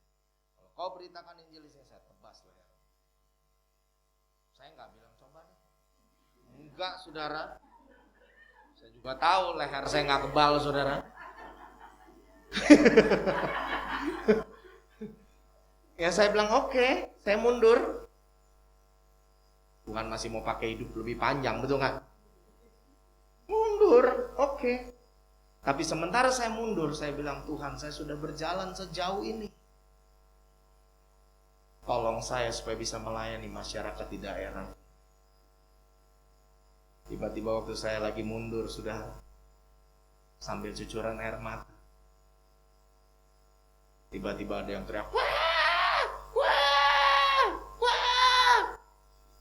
Kalau kau beritakan Injil di sini, saya tebas leher. Saya nggak bilang coba deh. Enggak, saudara. Saya juga tahu leher saya nggak kebal, saudara. Ya saya bilang oke, saya mundur. Tuhan masih mau pakai hidup lebih panjang, betul nggak? Mundur, oke. Tapi sementara saya mundur, saya bilang, Tuhan saya sudah berjalan sejauh ini. tolong saya supaya bisa melayani masyarakat di daerah. Tiba-tiba waktu saya lagi mundur, sudah sambil cucuran air mata, tiba-tiba ada yang teriak, wah, wah, wah.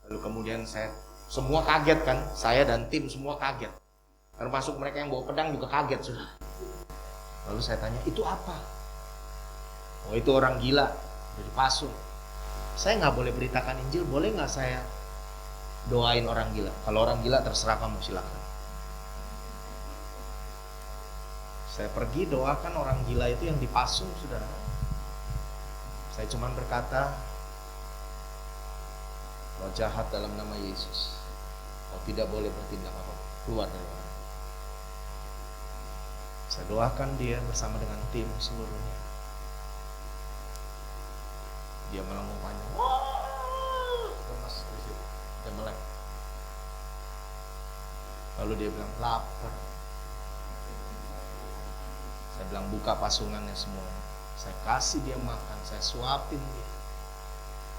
Lalu kemudian semua kaget kan, saya dan tim semua kaget, termasuk mereka yang bawa pedang juga kaget sudah. Lalu saya tanya, itu apa? Oh, itu orang gila, dari Pasung. Saya nggak boleh beritakan Injil, boleh nggak saya doain orang gila? Kalau orang gila terserah kamu, silakan. Saya pergi doakan orang gila itu yang di Pasung, saudara. Saya cuma berkata, roh jahat dalam nama Yesus, kau tidak boleh bertindak apa, keluar dari orang. Saya doakan dia bersama dengan tim seluruhnya. Dia melengking panjang, wah, lemas di situ, dia melek. Lalu dia bilang lapar. Saya bilang buka pasungannya semuanya. Saya kasih dia makan, saya suapin dia.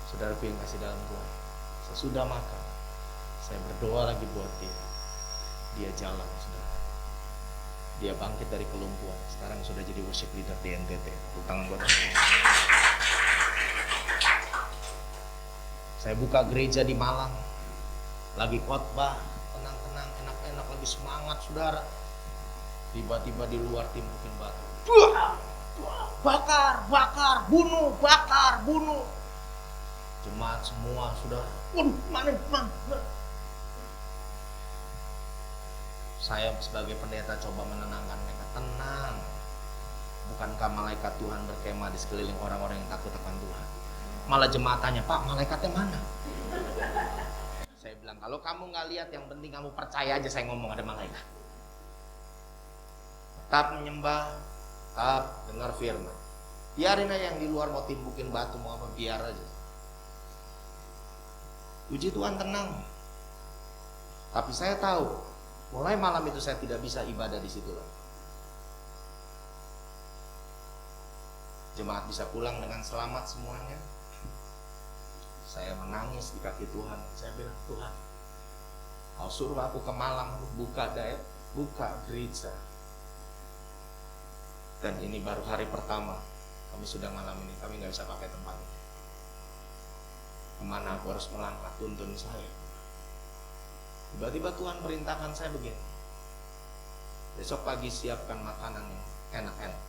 Saudaraku yang kasih dalam Tuhan, sesudah makan, saya berdoa lagi buat dia. Dia jalan, saudara. Dia bangkit dari kelumpuhan. Sekarang sudah jadi worship leader di NTT. Tepuk tangan buat dia. Saya buka gereja di Malang, lagi khotbah, tenang-tenang, enak-enak, lagi semangat, saudara. Tiba-tiba di luar timbukin batu. Bakar, bakar, bunuh, bakar, bunuh. Jemaat semua, saudara. Waduh, mana? Saya sebagai pendeta coba menenangkan mereka. Tenang. Bukankah malaikat Tuhan berkemah di sekeliling orang-orang yang takut akan Tuhan? Malah jemaat tanya, Pak, malaikatnya mana? Saya bilang, kalau kamu nggak lihat, yang penting kamu percaya aja saya ngomong ada malaikat. Tetap menyembah, tetap dengar firman. Biarin aja yang di luar mau timbukin batu, mau apa, biar aja. Puji Tuhan, tenang. Tapi saya tahu, mulai malam itu saya tidak bisa ibadah di situ. Jemaat bisa pulang dengan selamat semuanya. Saya menangis di kaki Tuhan. Saya bilang, Tuhan, kau suruh aku ke Malang, buka gereja. Dan ini baru hari pertama kami sudah malam ini, kami nggak bisa pakai tempat ini. Kemana aku harus melangkah, tuntun saya. Tiba-tiba Tuhan perintahkan saya begini, besok pagi siapkan makanan yang enak-enak.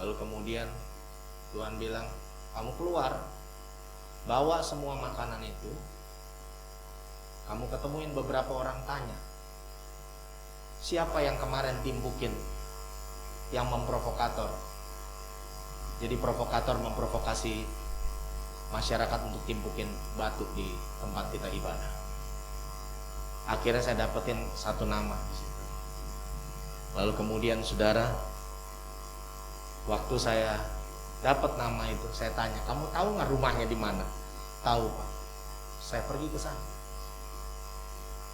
Lalu kemudian Tuhan bilang, kamu keluar, bawa semua makanan itu, kamu ketemuin beberapa orang, tanya, siapa yang kemarin timbukin, yang memprovokator. Jadi provokator memprovokasi masyarakat untuk timbukin batu di tempat kita ibadah. Akhirnya saya dapetin satu nama di situ. Lalu kemudian saudara, waktu saya dapat nama itu, saya tanya, kamu tahu nggak rumahnya di mana? Tahu, Pak. Saya pergi ke sana.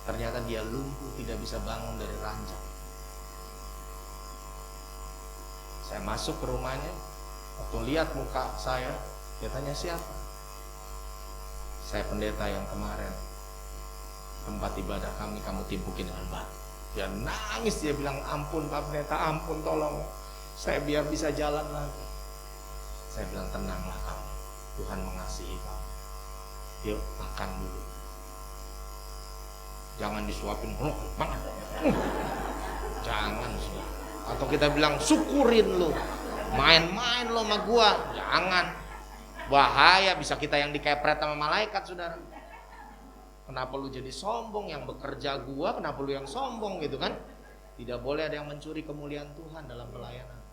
Ternyata dia lumpuh, tidak bisa bangun dari ranjang. Saya masuk ke rumahnya, waktu lihat muka saya, dia tanya, siapa? Saya pendeta yang kemarin tempat ibadah kami kamu timbukin dengan batu. Dia nangis, dia bilang, ampun Pak Pendeta, ampun, tolong saya biar bisa jalan lagi. Saya bilang, tenanglah kamu, Tuhan mengasihi kamu. Yuk makan dulu, jangan disuapin, makan. Jangan, sudah. Atau kita bilang, syukurin lo, main-main lo sama gua, jangan. Bahaya, bisa kita yang dikepret sama malaikat, saudara. Kenapa lu jadi sombong? Yang bekerja gua, kenapa lu yang sombong gitu kan? Tidak boleh ada yang mencuri kemuliaan Tuhan dalam pelayanan.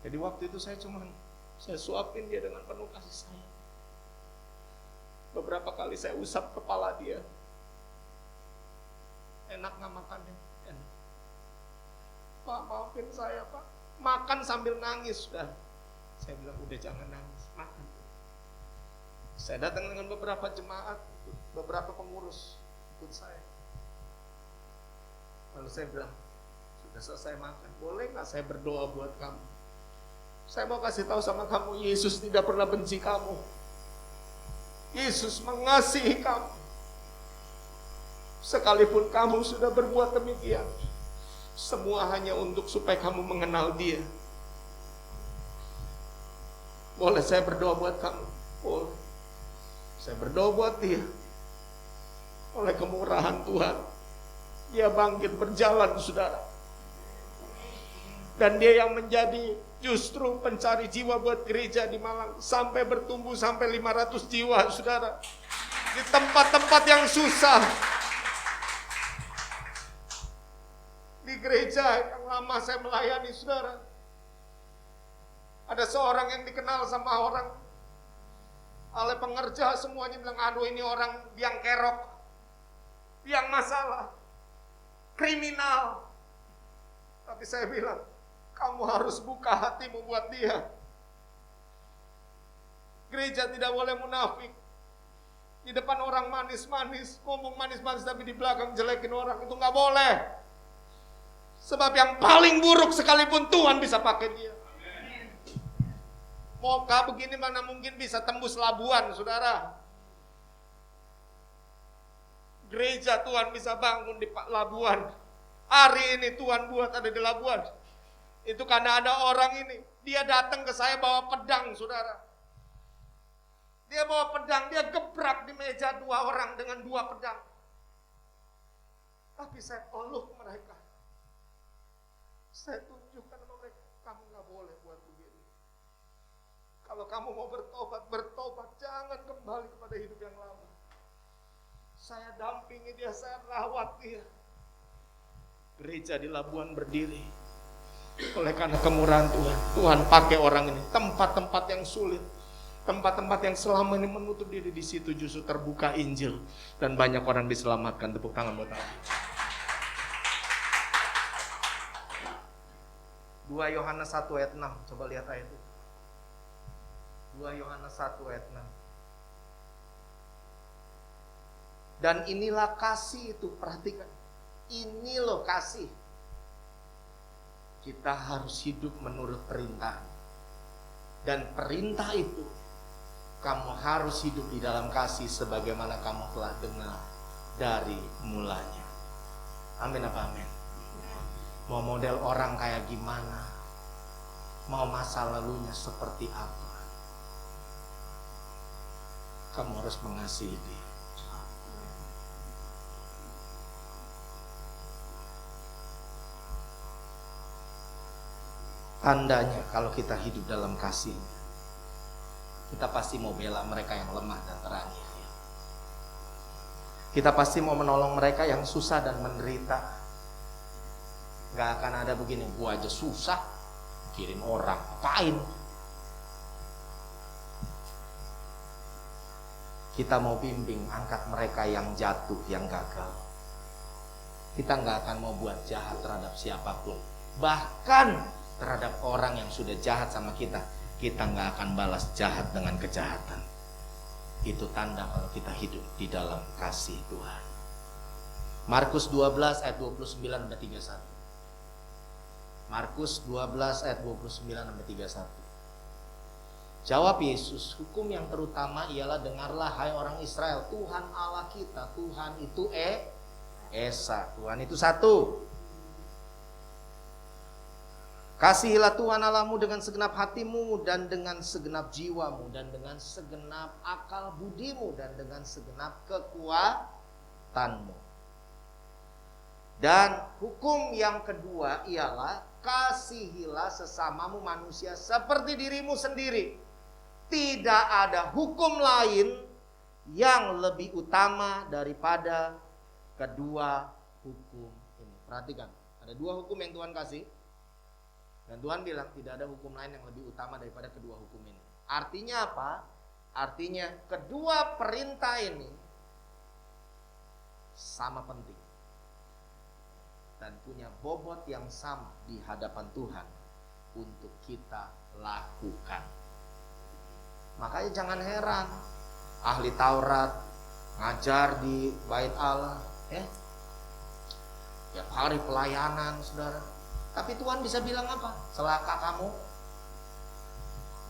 Jadi waktu itu saya suapin dia dengan penuh kasih sayang. Beberapa kali saya usap kepala dia. Enak nggak makannya? Enak. Pak, maafin saya Pak. Makan sambil nangis sudah. Saya bilang, udah jangan nangis, makan. Saya datang dengan beberapa jemaat, beberapa pengurus ikut saya. Lalu saya bilang, sudah selesai makan, boleh nggak saya berdoa buat kamu Saya mau kasih tahu sama kamu, Yesus tidak pernah benci kamu. Yesus mengasihi kamu. Sekalipun kamu sudah berbuat demikian, semua hanya untuk supaya kamu mengenal Dia. Boleh saya berdoa buat kamu? Boleh. Saya berdoa buat dia. Oleh kemurahan Tuhan, dia bangkit berjalan, saudara. Dan dia yang menjadi justru pencari jiwa buat gereja di Malang. Sampai bertumbuh sampai 500 jiwa, saudara. Di tempat-tempat yang susah. Di gereja yang lama saya melayani, saudara. Ada seorang yang dikenal sama orang. Oleh pengerja semuanya bilang, aduh ini orang biang kerok. Biang masalah. Kriminal. Tapi saya bilang, kamu harus buka hatimu buat dia. Gereja tidak boleh munafik. Di depan orang manis-manis, ngomong manis-manis tapi di belakang jelekin orang, itu gak boleh. Sebab yang paling buruk sekalipun Tuhan bisa pakai dia. Moga begini mana mungkin bisa tembus Labuan, saudara. Gereja Tuhan bisa bangun di Labuan. Hari ini Tuhan buat ada di Labuan. Itu karena ada orang ini. Dia datang ke saya bawa pedang, saudara. Dia bawa pedang, dia gebrak di meja 2 orang dengan 2 pedang. Tapi saya peluk mereka. Saya tunjukkan sama mereka, kamu gak boleh buat begini. Kalau kamu mau bertobat, jangan kembali kepada hidup yang lama. Saya dampingi dia, saya rawat dia. Gereja di Labuan berdiri. Oleh karena kemurahan Tuhan, Tuhan pakai orang ini. Tempat-tempat yang sulit, tempat-tempat yang selama ini menutup diri, di situ justru terbuka Injil dan banyak orang diselamatkan. Tepuk tangan buat aku. 2 Yohanes 1 ayat 6, coba lihat ayat itu. 2 Yohanes 1 ayat 6. Dan inilah kasih itu, perhatikan. Ini loh kasih. Kita harus hidup menurut perintah. Dan perintah itu, kamu harus hidup di dalam kasih sebagaimana kamu telah dengar dari mulanya. Amin apa amin? Mau model orang kayak gimana? Mau masa lalunya seperti apa? Kamu harus mengasihi dia. Tandanya kalau kita hidup dalam kasih, kita pasti mau bela mereka yang lemah dan teraniaya. Kita pasti mau menolong mereka yang susah dan menderita. Gak akan ada begini, gua aja susah, kirim orang, apain? Kita mau bimbing, angkat mereka yang jatuh, yang gagal. Kita gak akan mau buat jahat terhadap siapapun. Bahkan terhadap orang yang sudah jahat sama kita, kita gak akan balas jahat dengan kejahatan. Itu tanda kalau kita hidup di dalam kasih Tuhan. Markus 12 ayat 29-31. Markus 12 ayat 29-31. Jawab Yesus, hukum yang terutama ialah, dengarlah hai orang Israel, Tuhan Allah kita, Tuhan itu Esa, Tuhan itu satu. Kasihilah Tuhan Allahmu dengan segenap hatimu dan dengan segenap jiwamu dan dengan segenap akal budimu dan dengan segenap kekuatanmu. Dan hukum yang kedua ialah, kasihilah sesamamu manusia seperti dirimu sendiri. Tidak ada hukum lain yang lebih utama daripada kedua hukum ini. Perhatikan, ada 2 hukum yang Tuhan kasih. Dan Tuhan bilang tidak ada hukum lain yang lebih utama daripada kedua hukum ini. Artinya apa? Artinya kedua perintah ini sama penting. Dan punya bobot yang sama di hadapan Tuhan untuk kita lakukan. Makanya jangan heran, ahli Taurat ngajar di bait Allah, tiap hari pelayanan, saudara. Tapi Tuhan bisa bilang apa? Celaka kamu,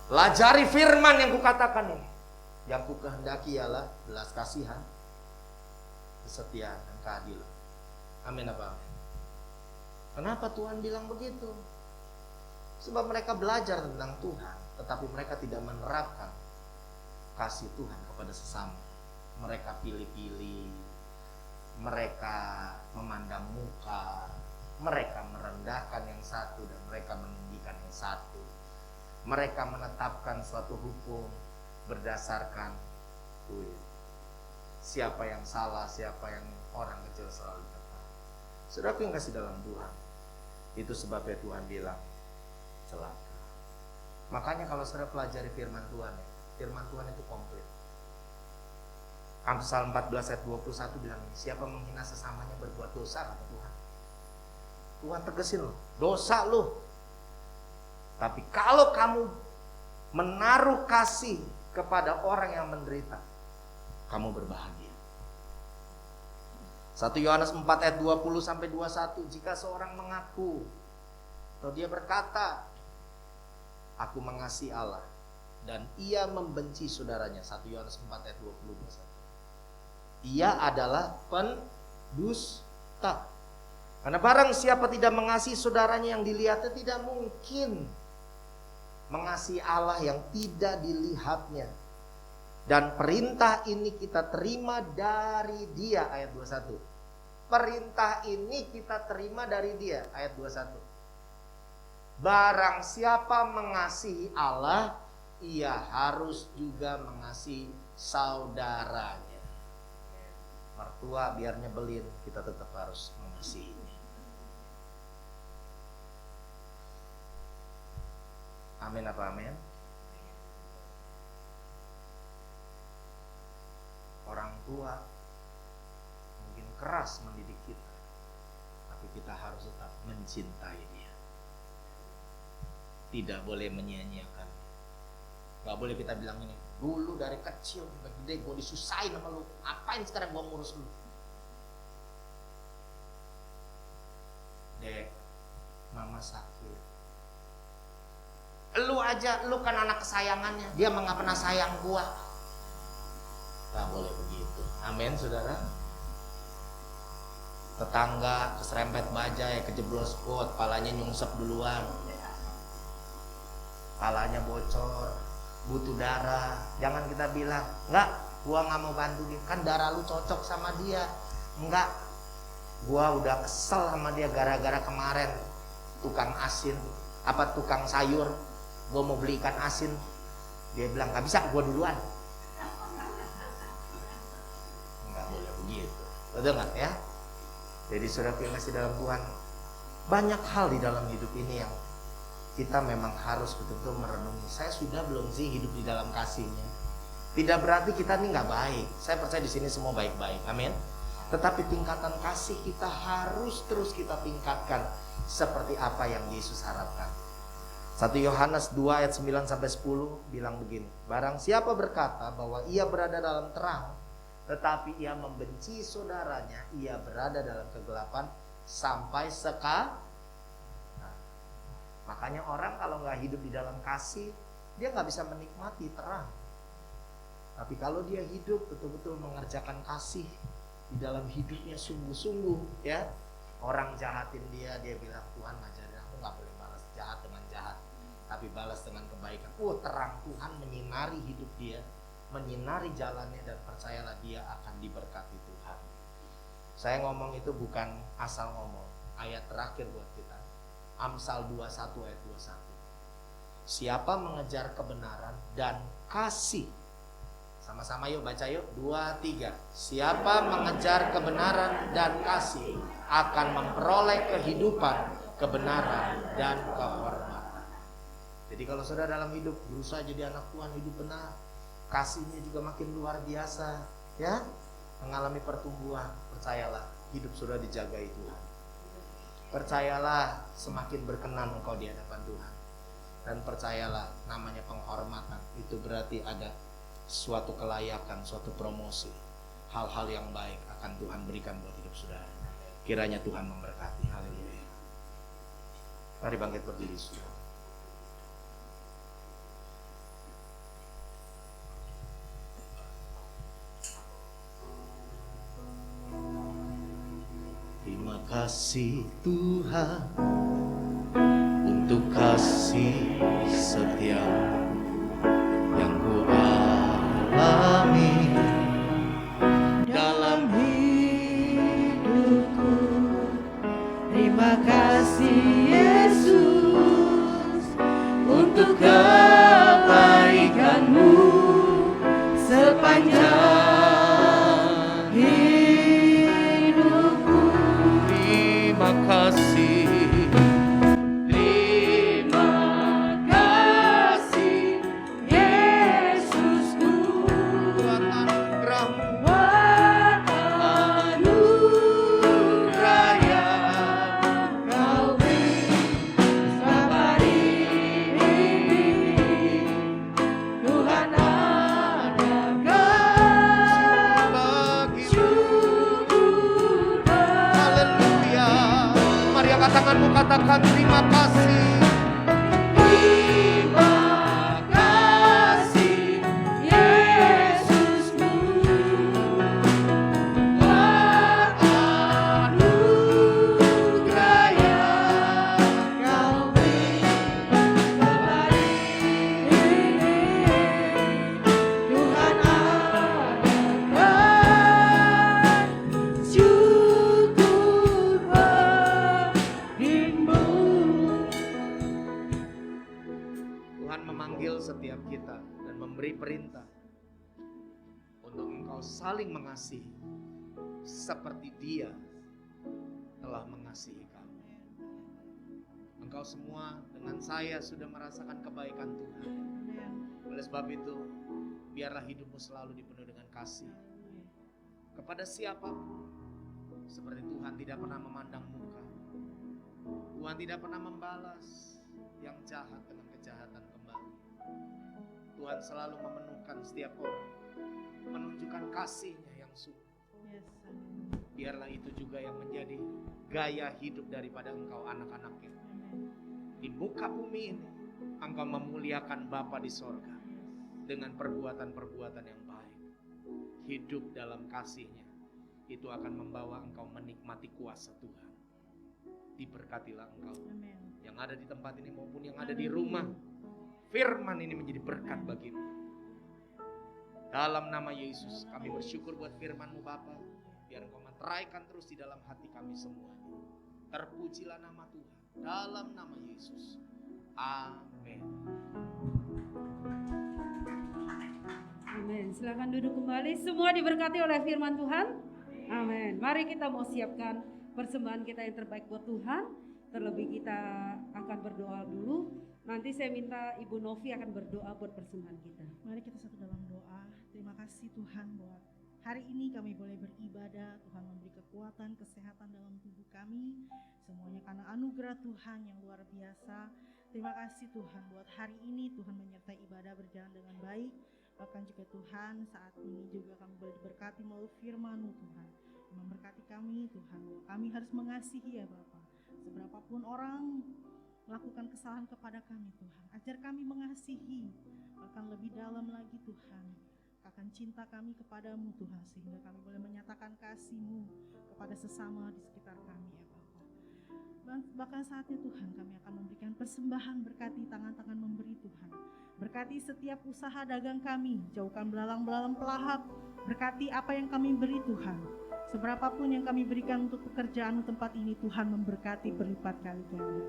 Pelajari firman yang kukatakan ini. Yang kukehendaki ialah belas kasihan, kesetiaan, dan keadilan. Amin apa amin? Kenapa Tuhan bilang begitu? Sebab mereka belajar tentang Tuhan, tetapi mereka tidak menerapkan kasih Tuhan kepada sesama. Mereka pilih-pilih, mereka memandang muka, mereka merendahkan yang satu dan mereka meninggikan yang satu. Mereka menetapkan suatu hukum berdasarkan siapa yang salah, siapa yang orang kecil selalu tepat. Saudaraku yang kasih dalam Tuhan, itu sebabnya Tuhan bilang celaka. Makanya kalau saudara pelajari firman Tuhan, firman Tuhan itu komplit. Amsal 14 ayat 21 bilang ini, siapa menghina sesamanya berbuat dosa, kata Tuhan. Tuhan tegesin loh, dosa loh. Tapi kalau kamu menaruh kasih kepada orang yang menderita, kamu berbahagia. 1 Yohanes 4 ayat 20 sampai 21, jika seorang mengaku atau dia berkata, aku mengasihi Allah, dan ia membenci saudaranya, 1 Yohanes 4 ayat 20 21, ia adalah pendusta. Karena barang siapa tidak mengasihi saudaranya yang dilihatnya, tidak mungkin mengasihi Allah yang tidak dilihatnya. Dan perintah ini kita terima dari Dia, ayat 21. Perintah ini kita terima dari Dia, ayat 21. Barang siapa mengasihi Allah, ia harus juga mengasihi saudaranya. Mertua biar nyebelin, kita tetap harus mengasihinya. Amin apa amin? Orang tua mungkin keras mendidik kita, tapi kita harus tetap mencintai dia. Tidak boleh menyia-nyiakannya. Gak boleh kita bilang ini, dulu dari kecil sampai gede gue disusahin sama lu, apain sekarang gue ngurus lu? Dek, mama sakit. Lu aja, lu kan anak kesayangannya, dia mah gak pernah sayang gua. Gak boleh begitu. Amin saudara. Tetangga keserempet bajai, kejeblos pot, palanya nyungsep duluan, palanya bocor, butuh darah. Jangan kita bilang, enggak, gua gak mau bantu dia, kan darah lu cocok sama dia. Enggak, gua udah kesel sama dia gara-gara kemarin tukang asin, tukang sayur, gue mau beli ikan asin, dia bilang gak bisa, gue duluan. Nggak boleh begitu, betul nggak ya? Jadi saudara yang masih dalam Tuhan, banyak hal di dalam hidup ini yang kita memang harus betul-betul merenungi. Saya sudah belum sih hidup di dalam kasihnya? Tidak berarti kita ini nggak baik. Saya percaya di sini semua baik-baik, amin. Tetapi tingkatan kasih kita harus terus kita tingkatkan seperti apa yang Yesus harapkan. 1 Yohanes 2 ayat 9 sampai 10 bilang begini, barang siapa berkata bahwa ia berada dalam terang, tetapi ia membenci saudaranya, ia berada dalam kegelapan sampai sekarang. Nah, makanya orang kalau nggak hidup di dalam kasih, dia nggak bisa menikmati terang. Tapi kalau dia hidup betul-betul mengerjakan kasih di dalam hidupnya sungguh-sungguh, ya, orang jahatin dia bilang, Tuhan ngajarin aku nggak boleh balas jahat dengan jahat, tapi balas dengan kebaikan. Terang Tuhan menyinari hidup dia, menyinari jalannya, dan percayalah dia akan diberkati Tuhan. Saya ngomong itu bukan asal ngomong. Ayat terakhir buat kita, Amsal 21 ayat 21. Siapa mengejar kebenaran dan kasih, sama-sama yuk baca yuk, 2, 3. Siapa mengejar kebenaran dan kasih akan memperoleh kehidupan, kebenaran, dan kehormatan. Jadi kalau saudara dalam hidup berusaha jadi anak Tuhan, hidup benar, kasihnya juga makin luar biasa, ya, mengalami pertumbuhan. Percayalah, hidup saudara dijagai Tuhan. Percayalah, semakin berkenan engkau di hadapan Tuhan. Dan percayalah, namanya penghormatan itu berarti ada suatu kelayakan, suatu promosi, hal-hal yang baik akan Tuhan berikan buat hidup saudara. Kiranya Tuhan memberkati. Haleluya. Mari bangkit berdiri saudara. kasih Tuhan, untuk kasih setia yang ku alami dalam hidupku. Terima kasih Yesus untuk kebaikan-Mu sepanjang hidupku. Terima kasih, Terima kasih Yesusku buat anugerah-Mu, buat anugerah yang Kau beri selama ini. Tuhan adakan bagi syukur. haleluya. Mari angkat tanganmu, katakan terima kasih. Terima kasih Yesusku buat anugerah yang Kau beri selama ini. Tuhan adakan syukur bagimu. Tuhan memanggil setiap kita dan memberi perintah untuk engkau saling mengasihi seperti Dia telah mengasihi kamu. Engkau semua dengan saya sudah merasakan kebaikan Tuhan. Oleh sebab itu, biarlah hidupmu selalu dipenuhi dengan kasih kepada siapapun. Seperti Tuhan tidak pernah memandang muka. Tuhan tidak pernah membalas yang jahat dengan kejahatan kembali. Tuhan selalu memenuhkan setiap orang, menunjukkan kasih-Nya yang sungguh. Biarlah itu juga yang menjadi gaya hidup daripada engkau anak-anaknya. Di muka bumi ini, engkau memuliakan Bapa di sorga dengan perbuatan-perbuatan yang baik. Hidup dalam kasih-Nya, itu akan membawa engkau menikmati kuasa Tuhan. Diberkatilah engkau yang ada di tempat ini maupun yang ada di rumah. Firman ini menjadi berkat bagimu. Dalam nama Yesus kami bersyukur buat firman-Mu Bapa. Biar engkau meteraikan terus di dalam hati kami semua. Terpujilah nama Tuhan. Dalam nama Yesus. Amin. Amin. Silakan duduk kembali. Semua diberkati oleh firman Tuhan. Amin. Mari kita mau siapkan persembahan kita yang terbaik buat Tuhan. Terlebih kita akan berdoa dulu. Nanti saya minta Ibu Novi akan berdoa buat persembahan kita. Mari kita satu dalam doa. Terima kasih Tuhan buat hari ini kami boleh beribadah. Tuhan memberi kekuatan, kesehatan dalam tubuh kami. Semuanya karena anugerah Tuhan yang luar biasa. Terima kasih Tuhan buat hari ini Tuhan menyertai ibadah berjalan dengan baik. Bahkan juga Tuhan saat ini juga kami boleh diberkati melalui firman-Mu Tuhan. Memberkati kami Tuhan. Kami harus mengasihi ya Bapa. Seberapapun orang melakukan kesalahan kepada kami Tuhan. Ajar kami mengasihi. Bahkan lebih dalam lagi Tuhan. Akan cinta kami kepadamu Tuhan. Sehingga kami boleh menyatakan kasih-Mu kepada sesama di sekitar kami ya Bapa. Bahkan saatnya Tuhan kami akan memberikan persembahan, berkati tangan-tangan memberi Tuhan. Berkati setiap usaha dagang kami. Jauhkan belalang-belalang pelahap. Berkati apa yang kami beri Tuhan. Seberapapun yang kami berikan untuk pekerjaan tempat ini Tuhan memberkati berlipat kali ganda.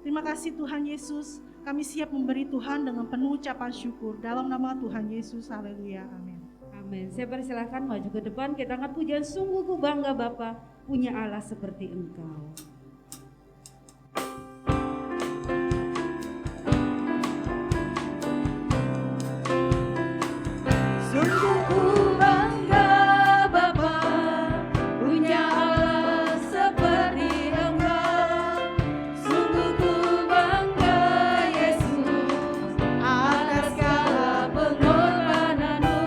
Terima kasih Tuhan Yesus, kami siap memberi Tuhan dengan penuh ucapan syukur. Dalam nama Tuhan Yesus, haleluya, amin. Amin. Saya persilahkan maju ke depan. Kita angkat pujian, sungguh ku bangga Bapa punya Allah seperti Engkau. Sungguh ku bangga Bapa punya Allah seperti Engkau. Sungguh ku bangga Yesus atas segala pengorbanan-Mu.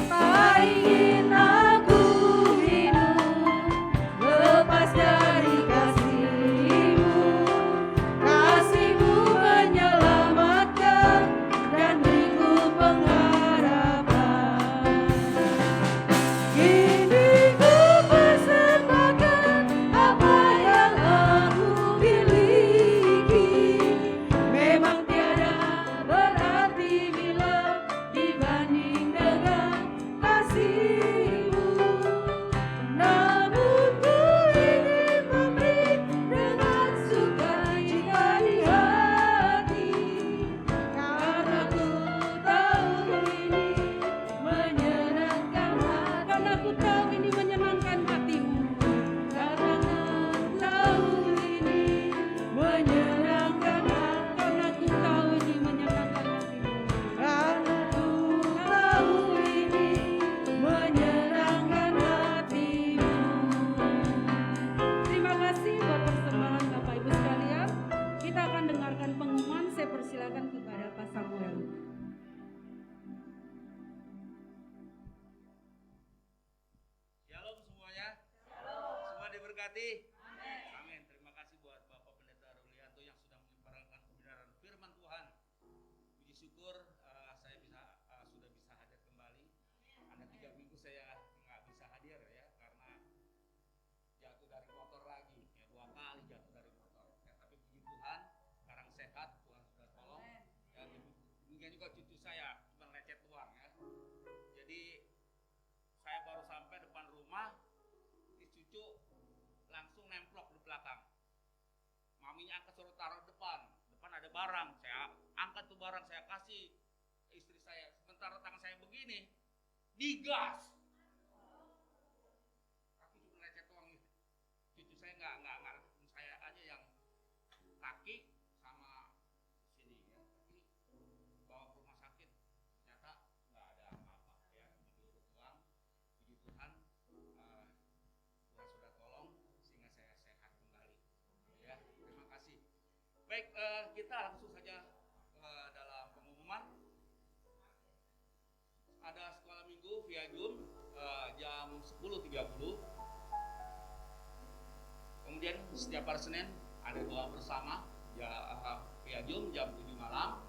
Tak ingin aku hidup lepas dari ku tahu ini menyenangkan hatimu. Karena ku tahu ini menyenangkan hatimu. Karena ku tahu ini menyenangkan hatimu. Karena ku tahu ini menyenangkan hatimu. Terima kasih buat persembahan Bapak Ibu sekalian. Kita akan dengarkan pengumuman. Saya persilakan kepada Pak Samuel. Shalom semuanya. Semua diberkati. Amin. Terima kasih buat Bapak Pendeta Rulianto yang sudah menyebarkan kebenaran firman Tuhan. Puji syukur saya sudah bisa hadir kembali. Ada 3 minggu saya nggak bisa hadir ya karena jatuh dari motor lagi. Ya 2 kali jatuh dari motor. Ya, tapi puji Tuhan sekarang sehat. Tuhan sudah tolong. Ya, demikian juga cucu saya cuma lecet doang ya. Jadi saya baru sampai depan rumah, si cucu langsung nemplok di belakang. Maminya angkat suruh taruh depan ada barang, saya angkat tuh barang, saya kasih istri saya. Sementara tangan saya begini, digas. Aku cuma lecet doang gitu. Cucu saya nggak, saya aja yang kaki sama sini ya. Tapi bawa ke rumah sakit, ternyata nggak ada apa-apa ya, menurut doang. Puji Tuhan, Tuhan sudah tolong sehingga saya sehat kembali. Ya, terima kasih. Baik, kita langsung saja dalam pengumuman. Ada sekolah minggu via Zoom jam 10.30. Kemudian setiap hari Senin ada doa bersama ya, via Zoom jam 7 malam.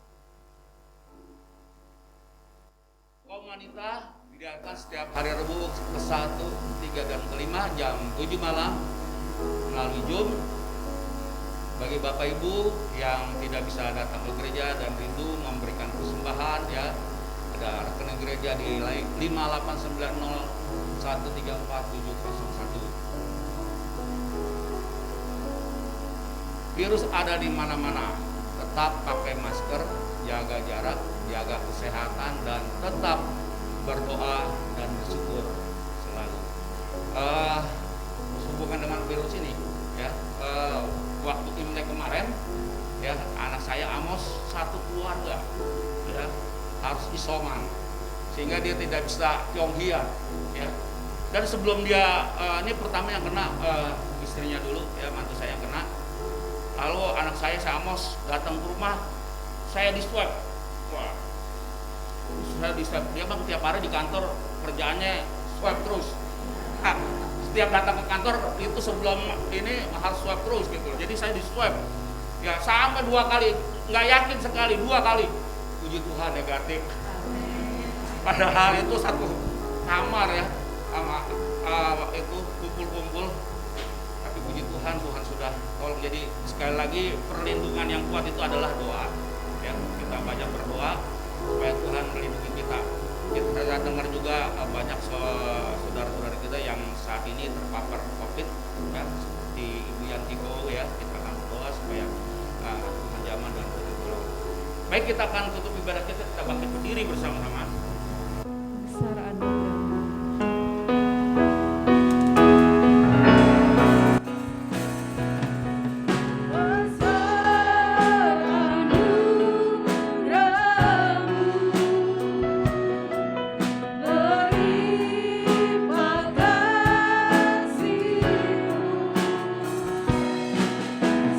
Kaum wanita diadakan setiap hari Rabu ke-1, 3, dan ke-5 jam 7 malam melalui Zoom. Bagi Bapak Ibu yang tidak bisa datang ke gereja dan rindu memberikan persembahan ya, ada rekening gereja di 5890134701. Virus ada di mana-mana. Tetap pakai masker, jaga jarak, jaga kesehatan, dan tetap berdoa dan bersyukur selalu. Hubungan dengan virus ini ya, waktu Imlek kemarin ya, anak saya Amos satu keluarga ya harus isoman sehingga dia tidak bisa tionghian ya. Dan sebelum dia ini pertama yang kena istrinya dulu ya, mantu saya yang kena. Lalu anak saya Amos datang ke rumah, saya di swab. Wah, saya di swab. Dia bang tiap hari di kantor kerjaannya swab terus. Setiap datang ke kantor itu sebelum ini harus swab terus gitu. Jadi saya di swab ya sampai 2 kali, nggak yakin sekali 2 kali. Puji Tuhan negatif. Padahal itu satu kamar ya, sama itu kumpul-kumpul. Tapi puji Tuhan, Tuhan sudah tolong. Jadi sekali lagi perlindungan yang kuat itu adalah doa. Ya, kita banyak berdoa supaya Tuhan melindungi kita. Kita dengar juga banyak saudara-saudara kita yang saat ini terpapar COVID ya, seperti Ibu Yantiko ya, kita akan berdoa supaya Tuhan jamah dan Tuhan tolong. Baik, kita akan tutup ibadah kita bangkit berdiri bersama-sama. Besar anugerah.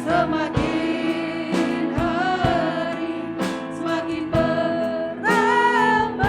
Semakin hari semakin bertambah.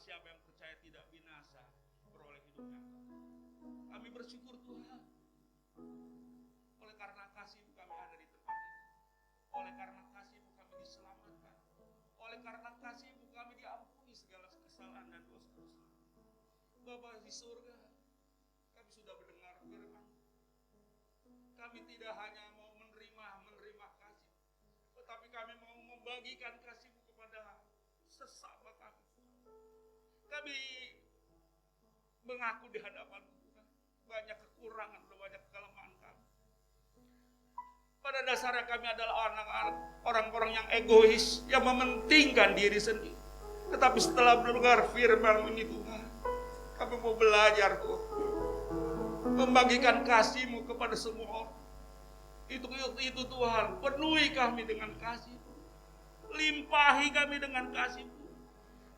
siapa yang percaya tidak binasa, beroleh hidup yang kekal. Kami bersyukur Tuhan, oleh karena kasih-Mu kami ada di tempat ini. Oleh karena kasih-Mu kami diselamatkan. Oleh karena kasih-Mu kami diampuni segala kesalahan dan dosa-dosa. Bapa di surga, kami sudah mendengar firman. Kami tidak hanya mau menerima kasih, tetapi kami mau membagikan kasih-Mu kepada sesama kami. Kami mengaku di hadapan Tuhan banyak kekurangan, banyak kelemahan kami. Pada dasarnya kami adalah orang-orang yang egois, yang mementingkan diri sendiri. Tetapi setelah mendengar firman ini Tuhan, kami mau belajar Tuhan, membagikan kasih-Mu kepada semua orang. Itu Tuhan, penuhi kami dengan kasih-Mu, limpahi kami dengan kasih-Mu.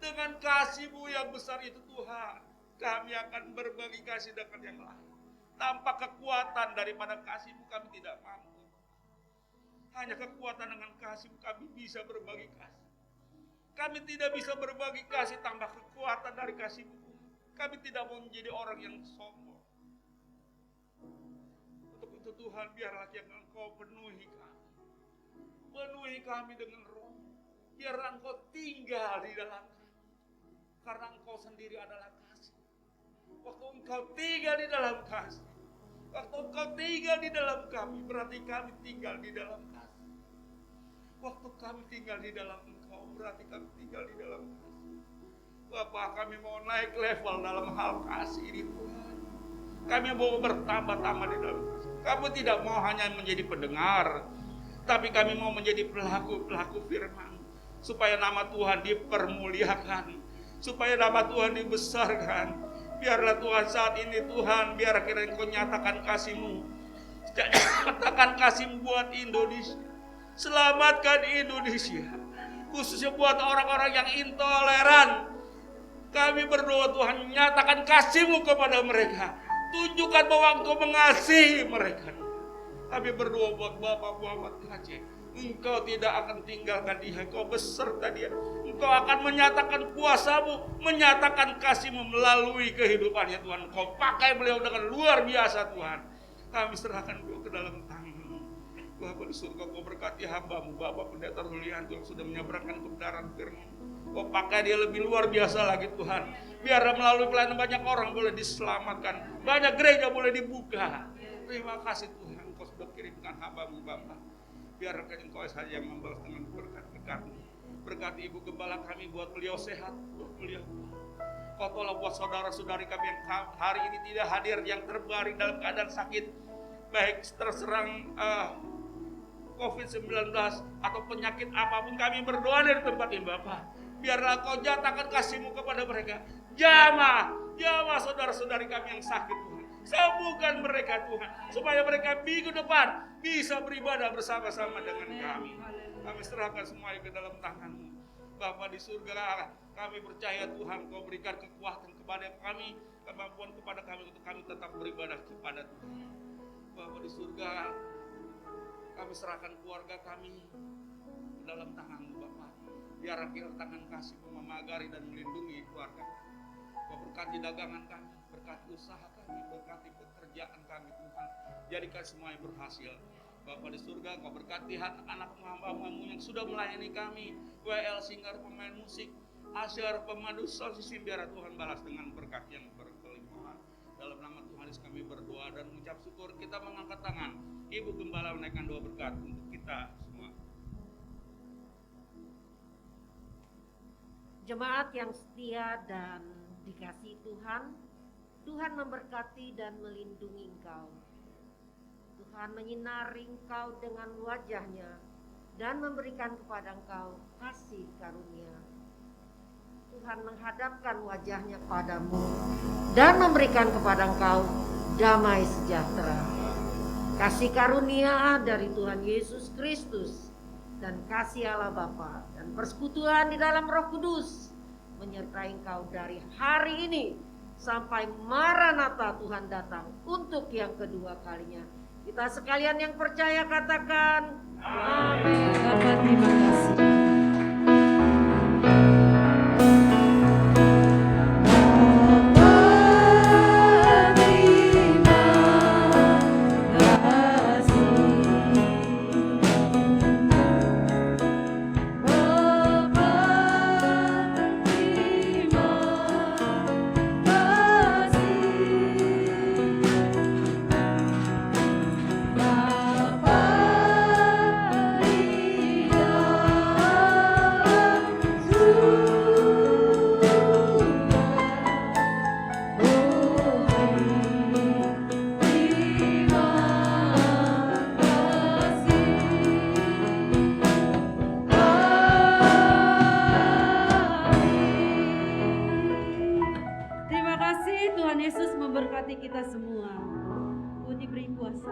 Dengan kasih-Mu yang besar itu Tuhan, kami akan berbagi kasih dengan yang lain. Tanpa kekuatan daripada kasih-Mu kami tidak mampu. Hanya kekuatan dengan kasih-Mu kami bisa berbagi kasih. Kami tidak bisa berbagi kasih tanpa kekuatan dari kasih-Mu. Kami tidak mau menjadi orang yang sombong. Untuk itu Tuhan, biarlah yang Engkau penuhi kami. Penuhi kami dengan roh. Biarlah Engkau tinggal di dalam kami. Karena Engkau sendiri adalah kasih. Waktu Engkau tinggal di dalam kasih, waktu Engkau tinggal di dalam kami, berarti kami tinggal di dalam kasih. Waktu kami tinggal di dalam Engkau, berarti kami tinggal di dalam kasih. Bapak, kami mau naik level dalam hal kasih ini Tuhan. Kami mau bertambah-tambah di dalam kasih. Kami tidak mau hanya menjadi pendengar, tapi kami mau menjadi pelaku-pelaku firman. Supaya nama Tuhan dipermuliakan, supaya nama Tuhan dibesarkan. Biarlah Tuhan saat ini Tuhan, biar akhirnya Engkau nyatakan kasih-Mu. Nyatakan kasih-Mu buat Indonesia. Selamatkan Indonesia. Khususnya buat orang-orang yang intoleran. Kami berdoa Tuhan, nyatakan kasih-Mu kepada mereka. Tunjukkan bahwa Engkau mengasihi mereka. Kami berdoa buat Bapak Muhammad Aceh. Engkau tidak akan tinggalkan dia, Engkau beserta dia. Engkau akan menyatakan kuasa-Mu, menyatakan kasih-Mu melalui kehidupannya Tuhan. Engkau pakai beliau dengan luar biasa Tuhan. Kami serahkan beliau ke dalam tangan-Mu. Bapak di surga, Kau berkati hamba-Mu, Bapak Pendeta Rulianto yang sudah menyeberangkan kebenaran firman. Kau pakai dia lebih luar biasa lagi Tuhan. Biar melalui pelayanan banyak orang boleh diselamatkan, banyak gereja boleh dibuka. Terima kasih Tuhan, Kau sudah kirimkan hamba-Mu Bapak. Biarkan Engkau saja yang membalas dengan berkat-berkat-Mu. Berkati Ibu Gembala kami, buat beliau sehat, buat beliau. Kau tolong buat saudara-saudari kami yang hari ini tidak hadir, yang terbaring dalam keadaan sakit, baik terserang COVID-19 atau penyakit apapun, kami berdoa dari tempat ini Bapak. Biarlah Kau nyatakan kasih-Mu kepada mereka. Jamah saudara-saudari kami yang sakit Tuhan. Sembuhkan mereka Tuhan, supaya mereka minggu depan bisa beribadah bersama-sama dengan kami. Kami serahkan semuanya ke dalam tangan-Mu. Bapa di surga, kami percaya Tuhan Kau berikan kekuatan kepada kami, kemampuan kepada kami untuk kami tetap beribadah kepada Tuhan. Bapa di surga, kami serahkan keluarga kami ke dalam tangan-Mu Bapa. Biar akhir tangan kasih-Mu memagari dan melindungi keluarga. Kau berkati dagangan kami, berkati usaha kami, berkati pekerjaan kami Tuhan. Jadikan semuanya berhasil. Bapa di surga, Kau berkati anak hamba-Mu yang sudah melayani kami. WL Singer, pemain musik, Asyar, pemandu sound system, biar Tuhan balas dengan berkat yang berkelimpahan. Dalam nama Tuhan Yesus kami berdoa dan mengucap syukur. Kita mengangkat tangan. Ibu Gembala menaikkan doa berkat untuk kita semua. Jemaat yang setia dan dikasihi Tuhan, Tuhan memberkati dan melindungi engkau. Tuhan menyinari engkau dengan wajah-Nya dan memberikan kepada engkau kasih karunia. Tuhan menghadapkan wajah-Nya padamu dan memberikan kepada engkau damai sejahtera. Kasih karunia dari Tuhan Yesus Kristus dan kasih Allah Bapa dan persekutuan di dalam Roh Kudus menyertai engkau dari hari ini sampai Maranatha Tuhan datang untuk yang kedua kalinya. Kita sekalian yang percaya katakan amin. Bapak terima kasih. kasih Tuhan Yesus memberkati kita semua. Oh, diberi kuasa